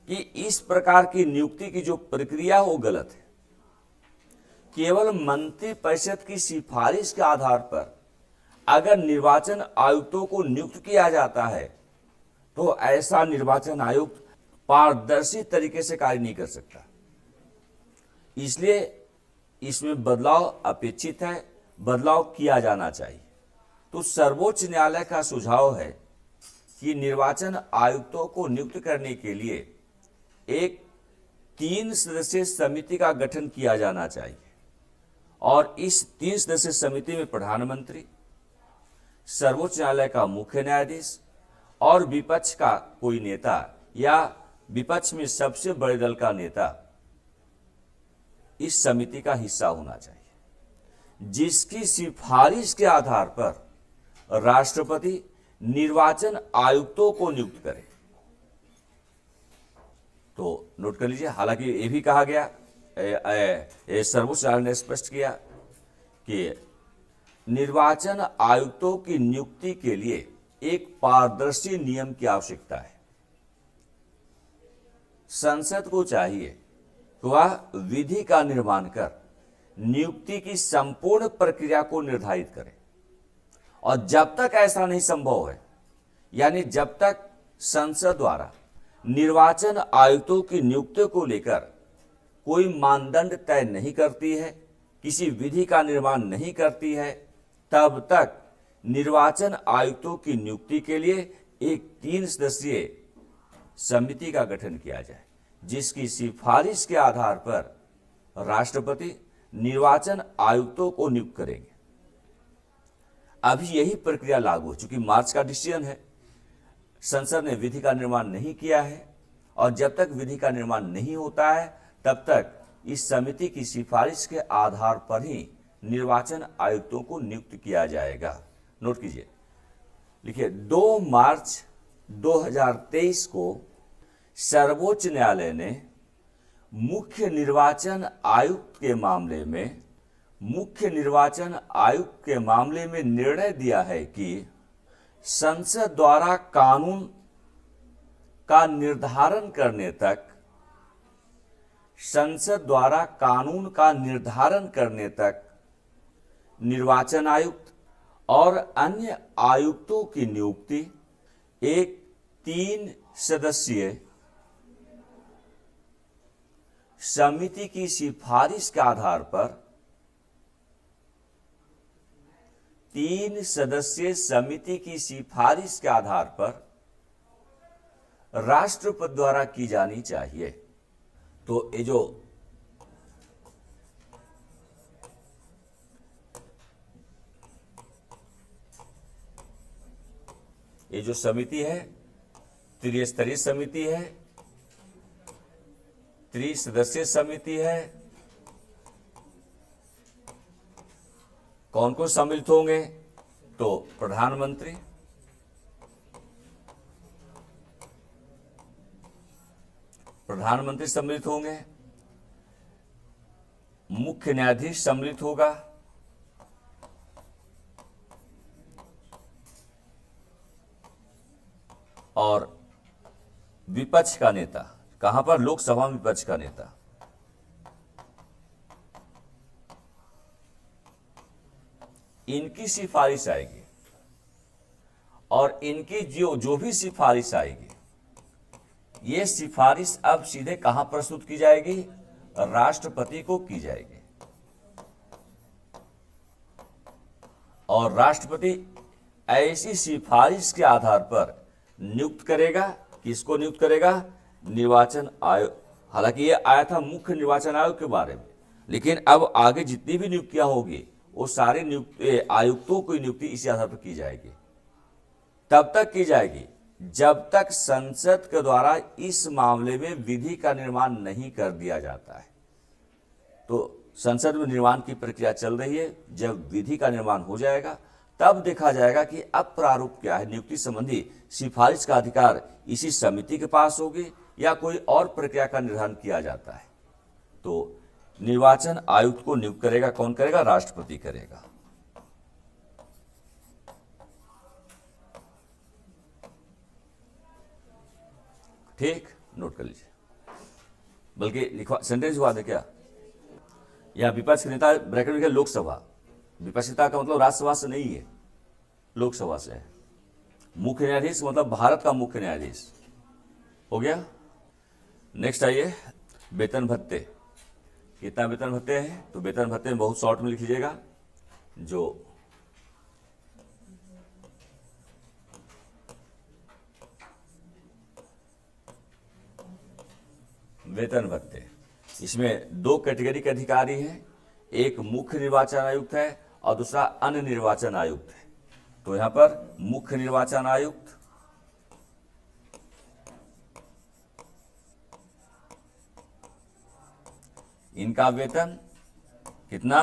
कि इस प्रकार की नियुक्ति की जो प्रक्रिया वो गलत है। केवल मंत्रिपरिषद की सिफारिश के आधार पर अगर निर्वाचन आयुक्तों को नियुक्त किया जाता है तो ऐसा निर्वाचन आयोग पारदर्शी तरीके से कार्य नहीं कर सकता। इसलिए इसमें बदलाव अपेक्षित है, बदलाव किया जाना चाहिए। तो सर्वोच्च न्यायालय का सुझाव है कि निर्वाचन आयुक्तों को नियुक्त करने के लिए एक 3 सदस्यीय समिति का गठन किया जाना चाहिए और इस 3 सदस्यीय समिति में प्रधानमंत्री, सर्वोच्च न्यायालय का मुख्य न्यायाधीश और विपक्ष का कोई नेता या विपक्ष में सबसे बड़े दल का नेता इस समिति का हिस्सा होना चाहिए, जिसकी सिफारिश के आधार पर राष्ट्रपति निर्वाचन आयुक्तों को नियुक्त करे। तो नोट कर लीजिए, हालांकि ये भी कहा गया, सर्वोच्च न्यायालय ने स्पष्ट किया कि निर्वाचन आयुक्तों की नियुक्ति के लिए एक पारदर्शी नियम की आवश्यकता है। संसद को चाहिए कि वह विधि का निर्माण कर नियुक्ति की संपूर्ण प्रक्रिया को निर्धारित करे और जब तक ऐसा नहीं संभव है, यानी जब तक संसद द्वारा निर्वाचन आयुक्तों की नियुक्ति को लेकर कोई मानदंड तय नहीं करती है, किसी विधि का निर्माण नहीं करती है, तब तक निर्वाचन आयुक्तों की नियुक्ति के लिए एक 3 सदस्यीय समिति का गठन किया जाए, जिसकी सिफारिश के आधार पर राष्ट्रपति निर्वाचन आयुक्तों को नियुक्त करेंगे। अभी यही प्रक्रिया लागू, चूंकि मार्च का डिसीजन है, संसद ने विधि का निर्माण नहीं किया है और जब तक विधि का निर्माण नहीं होता है तब तक इस समिति की सिफारिश के आधार पर ही निर्वाचन आयुक्तों को नियुक्त किया जाएगा। नोट कीजिए, लिखिए 2 मार्च 2023 को सर्वोच्च न्यायालय ने मुख्य निर्वाचन आयुक्त के मामले में निर्णय दिया है कि संसद द्वारा कानून का निर्धारण करने तक निर्वाचन आयुक्त और अन्य आयुक्तों की नियुक्ति एक 3 सदस्यीय समिति की सिफारिश के आधार पर 3 सदस्यीय समिति की सिफारिश के आधार पर राष्ट्रपति द्वारा की जानी चाहिए। तो ये जो समिति है, त्रिस्तरीय समिति है, 3 सदस्यीय समिति है। कौन कौन सम्मिलित होंगे? तो प्रधानमंत्री, सम्मिलित होंगे, मुख्य न्यायाधीश सम्मिलित होगा, और विपक्ष का नेता। कहां पर? लोकसभा में विपक्ष का नेता। इनकी सिफारिश आएगी और इनकी जो भी सिफारिश आएगी, ये सिफारिश अब सीधे कहां प्रस्तुत की जाएगी? राष्ट्रपति को की जाएगी और राष्ट्रपति ऐसी सिफारिश के आधार पर नियुक्त करेगा। किसको नियुक्त करेगा? निर्वाचन आयोग। हालांकि ये आया था मुख्य निर्वाचन आयोग के बारे में, लेकिन अब आगे जितनी भी नियुक्तियां होगी वो सारे आयुक्तों की नियुक्ति इसी आधार पर की जाएगी। तब तक की जाएगी जब तक संसद के द्वारा इस मामले में विधि का निर्माण नहीं कर दिया जाता है। तो संसद में निर्माण की प्रक्रिया चल रही है। जब विधि का निर्माण हो जाएगा तब देखा जाएगा कि अब प्रारूप क्या है। नियुक्ति संबंधी सिफारिश का अधिकार इसी समिति के पास होगी या कोई और प्रक्रिया का निर्धारण किया जाता है। तो निर्वाचन आयुक्त को नियुक्त करेगा कौन करेगा? राष्ट्रपति करेगा। ठीक, नोट कर लीजिए। बल्कि लिखवा सेंटेंस हुआ था क्या? यहां विपक्ष के नेता ब्रैकेट में लोकसभा। विपक्ष नेता का मतलब राज्यसभा से नहीं है, लोकसभा से है। मुख्य न्यायाधीश मतलब भारत का मुख्य न्यायाधीश हो गया। नेक्स्ट आइए, वेतन भत्ते। कितना वेतन भत्ते हैं? तो वेतन भत्ते में बहुत शॉर्ट में लिख लीजिएगा, जो वेतन भत्ते, इसमें दो कैटेगरी के अधिकारी हैं, एक मुख्य निर्वाचन आयुक्त है और दूसरा अन्य निर्वाचन आयुक्त है। तो यहां पर मुख्य निर्वाचन आयुक्त, इनका वेतन कितना?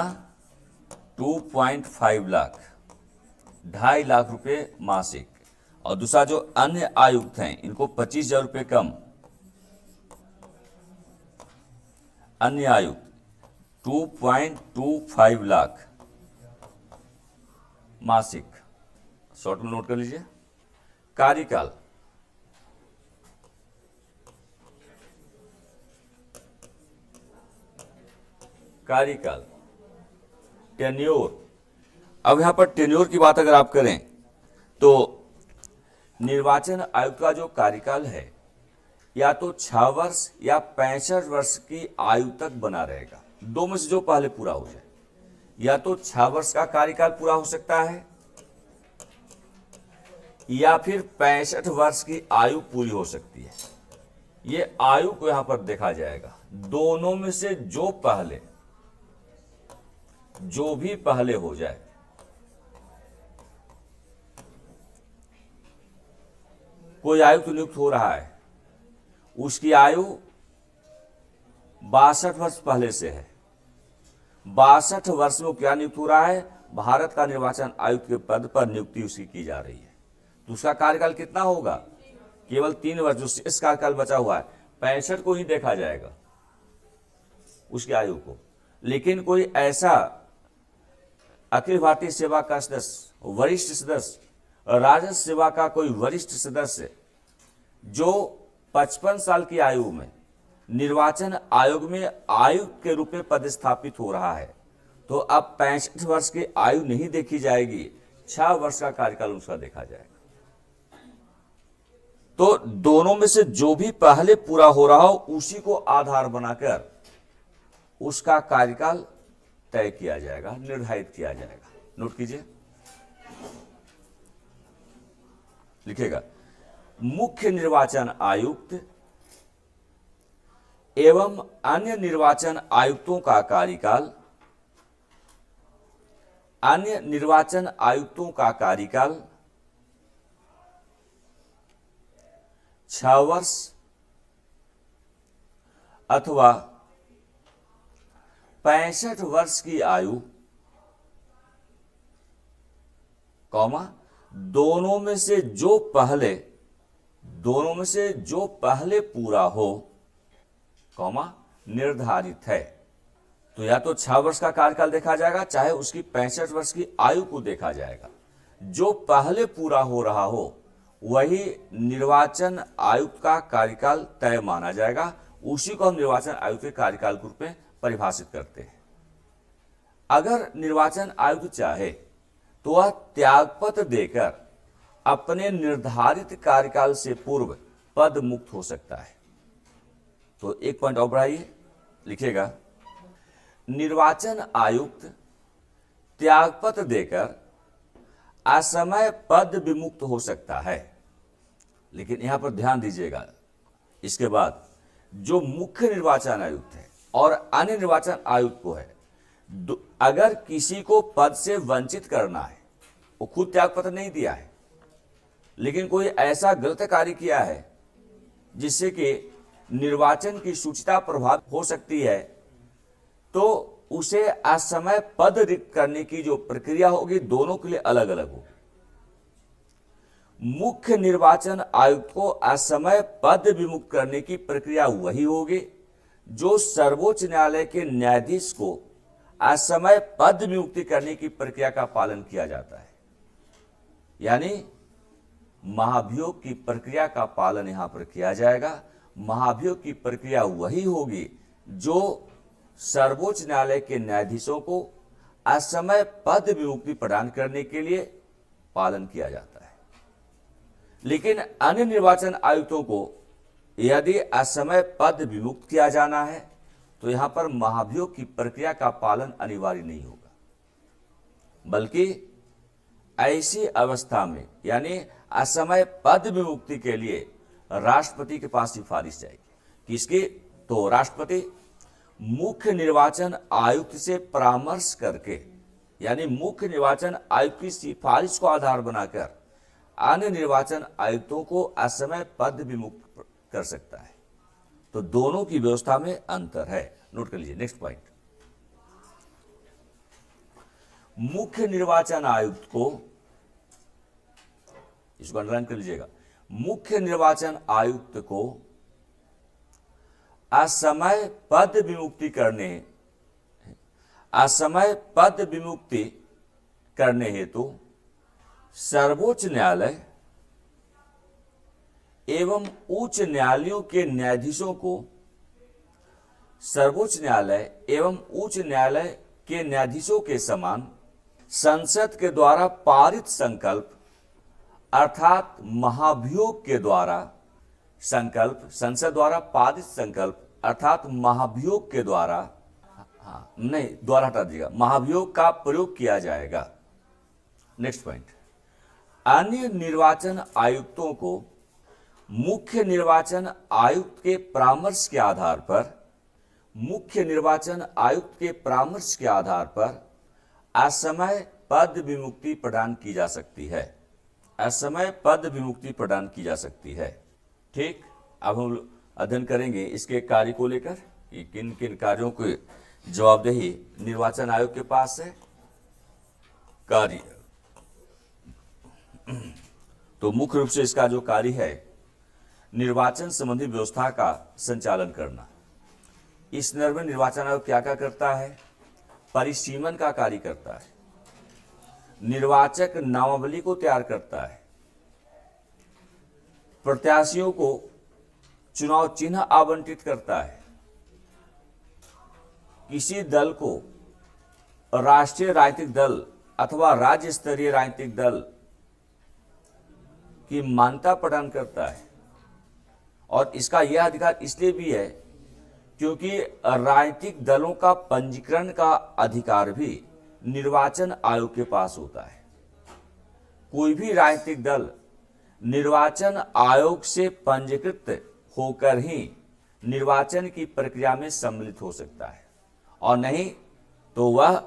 2.5 लाख, 2.5 लाख रुपए मासिक। और दूसरा जो अन्य आयुक्त हैं इनको 25,000 रुपये कम। अन्य आयुक्त 2.25 लाख मासिक। शॉर्ट में नोट कर लीजिए। कार्यकाल, कार्यकाल टेन्योर। अब यहां पर टेन्योर की बात अगर आप करें तो निर्वाचन आयुक्त का जो कार्यकाल है या तो 6 वर्ष या 65 वर्ष की आयु तक बना रहेगा, दो में से जो पहले पूरा हो जाए। या तो 6 वर्ष का कार्यकाल पूरा हो सकता है या फिर 65 वर्ष की आयु पूरी हो सकती है। ये आयु को यहां पर देखा जाएगा, दोनों में से जो भी पहले हो जाए। कोई आयुक्त नियुक्त हो रहा है, उसकी आयु 62 वर्ष पहले से है, 62 वर्ष में क्या नियुक्त हो रहा है? भारत का निर्वाचन आयुक्त के पद पर नियुक्ति उसकी की जा रही है। तो उसका कार्यकाल कितना होगा? केवल 3 वर्ष। जो शेष कार्यकाल बचा हुआ है 65 को ही देखा जाएगा, उसकी आयु को। लेकिन कोई ऐसा अखिल भारतीय सेवा का सदस्य, वरिष्ठ सदस्य, राजस्व सेवा का कोई वरिष्ठ सदस्य जो 55 साल की आयु में निर्वाचन आयोग में आयुक्त के रूप में पदस्थापित हो रहा है, तो अब 65 वर्ष की आयु नहीं देखी जाएगी, 6 वर्ष का कार्यकाल उसका देखा जाएगा। तो दोनों में से जो भी पहले पूरा हो रहा हो उसी को आधार बनाकर उसका कार्यकाल तय किया जाएगा, निर्धारित किया जाएगा। नोट कीजिए, लिखेगा मुख्य निर्वाचन आयुक्त एवं अन्य निर्वाचन आयुक्तों का कार्यकाल, अन्य निर्वाचन आयुक्तों का कार्यकाल 6 वर्ष अथवा 65 वर्ष की आयु, कौमा दोनों में से जो पहले पूरा हो, कौमा निर्धारित है। तो या तो 6 वर्ष का कार्यकाल देखा जाएगा, चाहे उसकी 65 वर्ष की आयु को देखा जाएगा। जो पहले पूरा हो रहा हो वही निर्वाचन आयुक्त का कार्यकाल तय माना जाएगा, उसी को हम निर्वाचन आयुक्त के कार्यकाल के रूप में परिभाषित करते हैं। अगर निर्वाचन आयुक्त चाहे तो वह त्यागपत्र देकर अपने निर्धारित कार्यकाल से पूर्व पद मुक्त हो सकता है। तो एक पॉइंट और बढ़ाइए, लिखिएगा निर्वाचन आयुक्त त्यागपत्र देकर असमय पद विमुक्त हो सकता है। लेकिन यहां पर ध्यान दीजिएगा, इसके बाद जो मुख्य निर्वाचन आयुक्त है और अन्य निर्वाचन आयुक्त को है, अगर किसी को पद से वंचित करना है, वो खुद त्यागपत्र नहीं दिया है लेकिन कोई ऐसा गलत कार्य किया है जिससे कि निर्वाचन की शुचिता प्रभावित हो सकती है, तो उसे असमय पद रिक्त करने की जो प्रक्रिया होगी दोनों के लिए अलग अलग होगी। मुख्य निर्वाचन आयुक्त को असमय पद विमुक्त करने की प्रक्रिया वही होगी जो सर्वोच्च न्यायालय के न्यायाधीश को असमय पद विमुक्ति करने की प्रक्रिया का पालन किया जाता है। यानी महाभियोग की प्रक्रिया का पालन यहां पर किया जाएगा। महाभियोग की प्रक्रिया वही होगी जो सर्वोच्च न्यायालय के न्यायाधीशों को असमय पद विमुक्ति प्रदान करने के लिए पालन किया जाता है। लेकिन अन्य निर्वाचन आयुक्तों को यदि असमय पद विमुक्त किया जाना है तो यहां पर महाभियोग की प्रक्रिया का पालन अनिवार्य नहीं होगा, बल्कि ऐसी अवस्था में यानी असमय पद विमुक्ति के लिए राष्ट्रपति के पास सिफारिश जाएगी। किसकी? तो राष्ट्रपति मुख्य निर्वाचन आयुक्त से परामर्श करके यानी मुख्य निर्वाचन आयुक्त की सिफारिश को आधार बनाकर अन्य निर्वाचन आयुक्तों को असमय पद विमुक्त कर सकता है। तो दोनों की व्यवस्था में अंतर है, नोट कर लीजिए। नेक्स्ट पॉइंट, मुख्य निर्वाचन आयुक्त को, इसको अंडरलाइन कर लीजिएगा, मुख्य निर्वाचन आयुक्त को असमय पद विमुक्ति करने हेतु सर्वोच्च न्यायालय एवं उच्च न्यायालयों के न्यायाधीशों को, सर्वोच्च न्यायालय एवं उच्च न्यायालय के न्यायाधीशों के समान संसद के द्वारा पारित संकल्प अर्थात महाभियोग के द्वारा संकल्प, संसद द्वारा पारित संकल्प अर्थात महाभियोग के द्वारा, नहीं द्वारा हटा दीजिएगा, महाभियोग का प्रयोग किया जाएगा। नेक्स्ट पॉइंट, अन्य निर्वाचन आयुक्तों को मुख्य निर्वाचन आयुक्त के परामर्श के आधार पर, मुख्य निर्वाचन आयुक्त के परामर्श के आधार पर असमय पद विमुक्ति प्रदान की जा सकती है, असमय पद विमुक्ति प्रदान की जा सकती है। ठीक, अब हम अध्ययन करेंगे इसके कार्य को लेकर कि किन किन कार्यों को जवाबदेही निर्वाचन आयोग के पास है। कार्य, तो मुख्य रूप से इसका जो कार्य है निर्वाचन संबंधी व्यवस्था का संचालन करना। इस निर्णय में निर्वाचन आयोग क्या क्या करता है? परिसीमन का कार्य करता है, निर्वाचक नामावली को तैयार करता है, प्रत्याशियों को चुनाव चिन्ह आवंटित करता है, किसी दल को राष्ट्रीय राजनीतिक दल अथवा राज्य स्तरीय राजनीतिक दल की मान्यता प्रदान करता है। और इसका यह अधिकार इसलिए भी है क्योंकि राजनीतिक दलों का पंजीकरण का अधिकार भी निर्वाचन आयोग के पास होता है। कोई भी राजनीतिक दल निर्वाचन आयोग से पंजीकृत होकर ही निर्वाचन की प्रक्रिया में सम्मिलित हो सकता है, और नहीं तो वह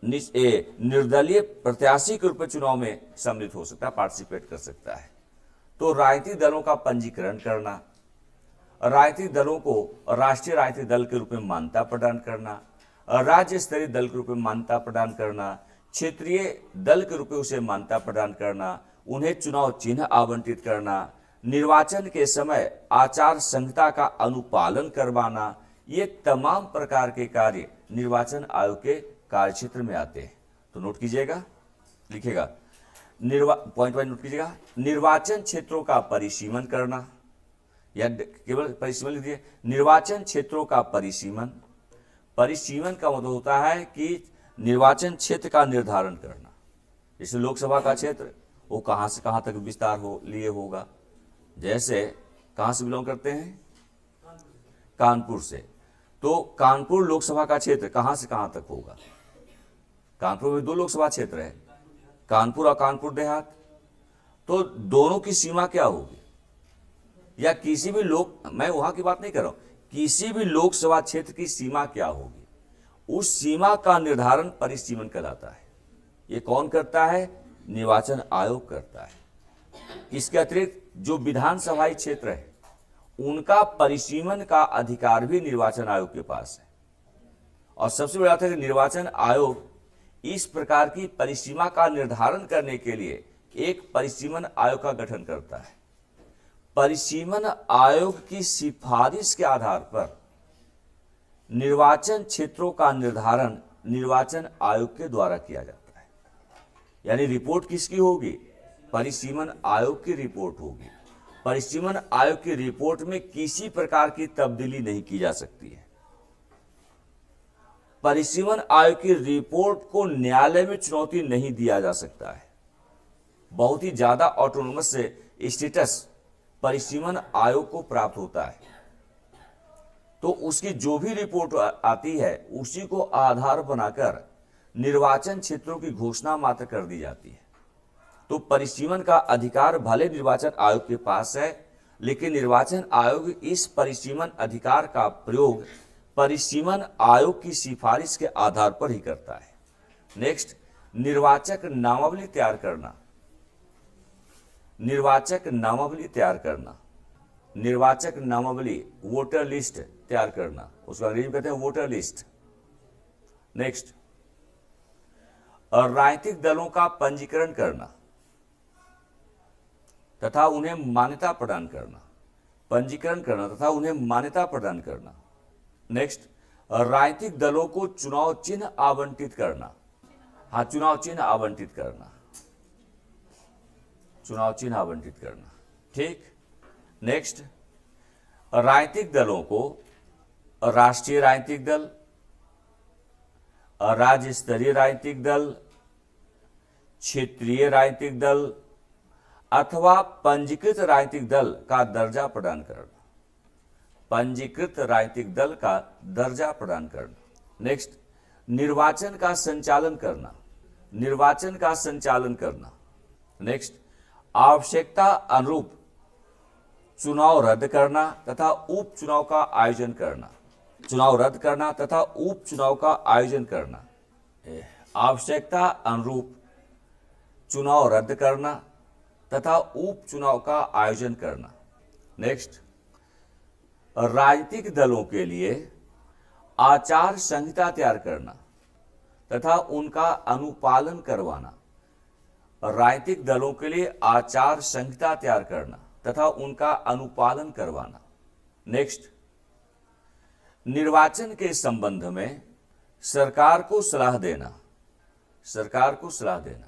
निर्दलीय प्रत्याशी के रूप में चुनाव में सम्मिलित हो सकता है, पार्टिसिपेट कर सकता है। तो राजनीतिक दलों का पंजीकरण करना, राजनीतिक दलों को राष्ट्रीय राजनीतिक दल के रूप में मान्यता प्रदान करना, राज्य स्तरीय दल के रूप में मान्यता प्रदान करना, क्षेत्रीय दल के रूप में उसे मान्यता प्रदान करना, उन्हें चुनाव चिन्ह आवंटित करना, निर्वाचन के समय आचार संहिता का अनुपालन करवाना, ये तमाम प्रकार के कार्य निर्वाचन आयोग के कार्यक्षेत्र में आते हैं। तो नोट कीजिएगा, लिखिएगा, पॉइंट वाइज नोट कीजिएगा। निर्वाचन क्षेत्रों का परिसीमन करना, या केवल परिसीमन लिख दीजिए, निर्वाचन क्षेत्रों का परिसीमन। परिसीमन का मतलब होता है कि निर्वाचन क्षेत्र का निर्धारण करना। जैसे लोकसभा का क्षेत्र वो कहां से कहां तक विस्तार हो लिए होगा, जैसे कहां से बिलोंग करते हैं, कानपुर से, तो कानपुर लोकसभा का क्षेत्र कहां से कहां तक होगा। कानपुर में 2 लोकसभा क्षेत्र है, कानपुर और कानपुर देहात, तो दोनों की सीमा क्या होगी, या किसी भी मैं वहां की बात नहीं कर रहा हूं, किसी भी लोकसभा क्षेत्र की सीमा क्या होगी, उस सीमा का निर्धारण परिसीमन कहलाता है। ये कौन करता है? निर्वाचन आयोग करता है। इसके अतिरिक्त जो विधानसभाई क्षेत्र है उनका परिसीमन का अधिकार भी निर्वाचन आयोग के पास है। और सबसे बड़ी बात है कि निर्वाचन आयोग इस प्रकार की परिसीमा का निर्धारण करने के लिए एक परिसीमन आयोग का गठन करता है। परिसीमन आयोग की सिफारिश के आधार पर निर्वाचन क्षेत्रों का निर्धारण निर्वाचन आयोग के द्वारा किया जाता है। यानी रिपोर्ट किसकी होगी? परिसीमन आयोग की रिपोर्ट होगी। परिसीमन आयोग की रिपोर्ट में किसी प्रकार की तब्दीली नहीं की जा सकती है। परिसीमन आयोग की रिपोर्ट को न्यायालय में चुनौती नहीं दिया जा सकता है। बहुत ही ज्यादा ऑटोनोमस से स्टेटस परिसीमन आयोग को प्राप्त होता है, तो उसकी जो भी रिपोर्ट आती है उसी को आधार बनाकर निर्वाचन क्षेत्रों की घोषणा मात्र कर दी जाती है। तो परिसीमन का अधिकार भले निर्वाचन आयोग के पास है, लेकिन निर्वाचन आयोग इस परिसीमन अधिकार का प्रयोग परिसीमन आयोग की सिफारिश के आधार पर ही करता है। नेक्स्ट, निर्वाचक नामावली तैयार करना। निर्वाचक नामावली तैयार करना, निर्वाचक नामावली वोटर लिस्ट तैयार करना, उसको अंग्रेजी में कहते हैं वोटर लिस्ट। नेक्स्ट, राजनीतिक दलों का पंजीकरण करना तथा उन्हें मान्यता प्रदान करना, पंजीकरण करना तथा उन्हें मान्यता प्रदान करना। नेक्स्ट, राजनीतिक दलों को चुनाव चिन्ह आवंटित करना। हाँ, चुनाव चिन्ह आवंटित करना, चुनाव चिन्ह आवंटित करना। ठीक। नेक्स्ट, राजनीतिक दलों को राष्ट्रीय राजनीतिक दल, राज्य स्तरीय राजनीतिक दल, क्षेत्रीय राजनीतिक दल अथवा पंजीकृत राजनीतिक दल का दर्जा प्रदान करना, पंजीकृत राजनीतिक दल का दर्जा प्रदान करना। नेक्स्ट, निर्वाचन का संचालन करना, निर्वाचन का संचालन करना। नेक्स्ट, आवश्यकता अनुरूप चुनाव रद्द करना तथा उपचुनाव का आयोजन करना, चुनाव रद्द करना तथा उपचुनाव का आयोजन करना। आवश्यकता अनुरूप चुनाव रद्द करना तथा उपचुनाव का आयोजन करना। नेक्स्ट, राजनीतिक दलों के लिए आचार संहिता तैयार करना तथा उनका अनुपालन करवाना, राजनीतिक दलों के लिए आचार संहिता तैयार करना तथा उनका अनुपालन करवाना। नेक्स्ट, निर्वाचन के संबंध में सरकार को सलाह देना, सरकार को सलाह देना।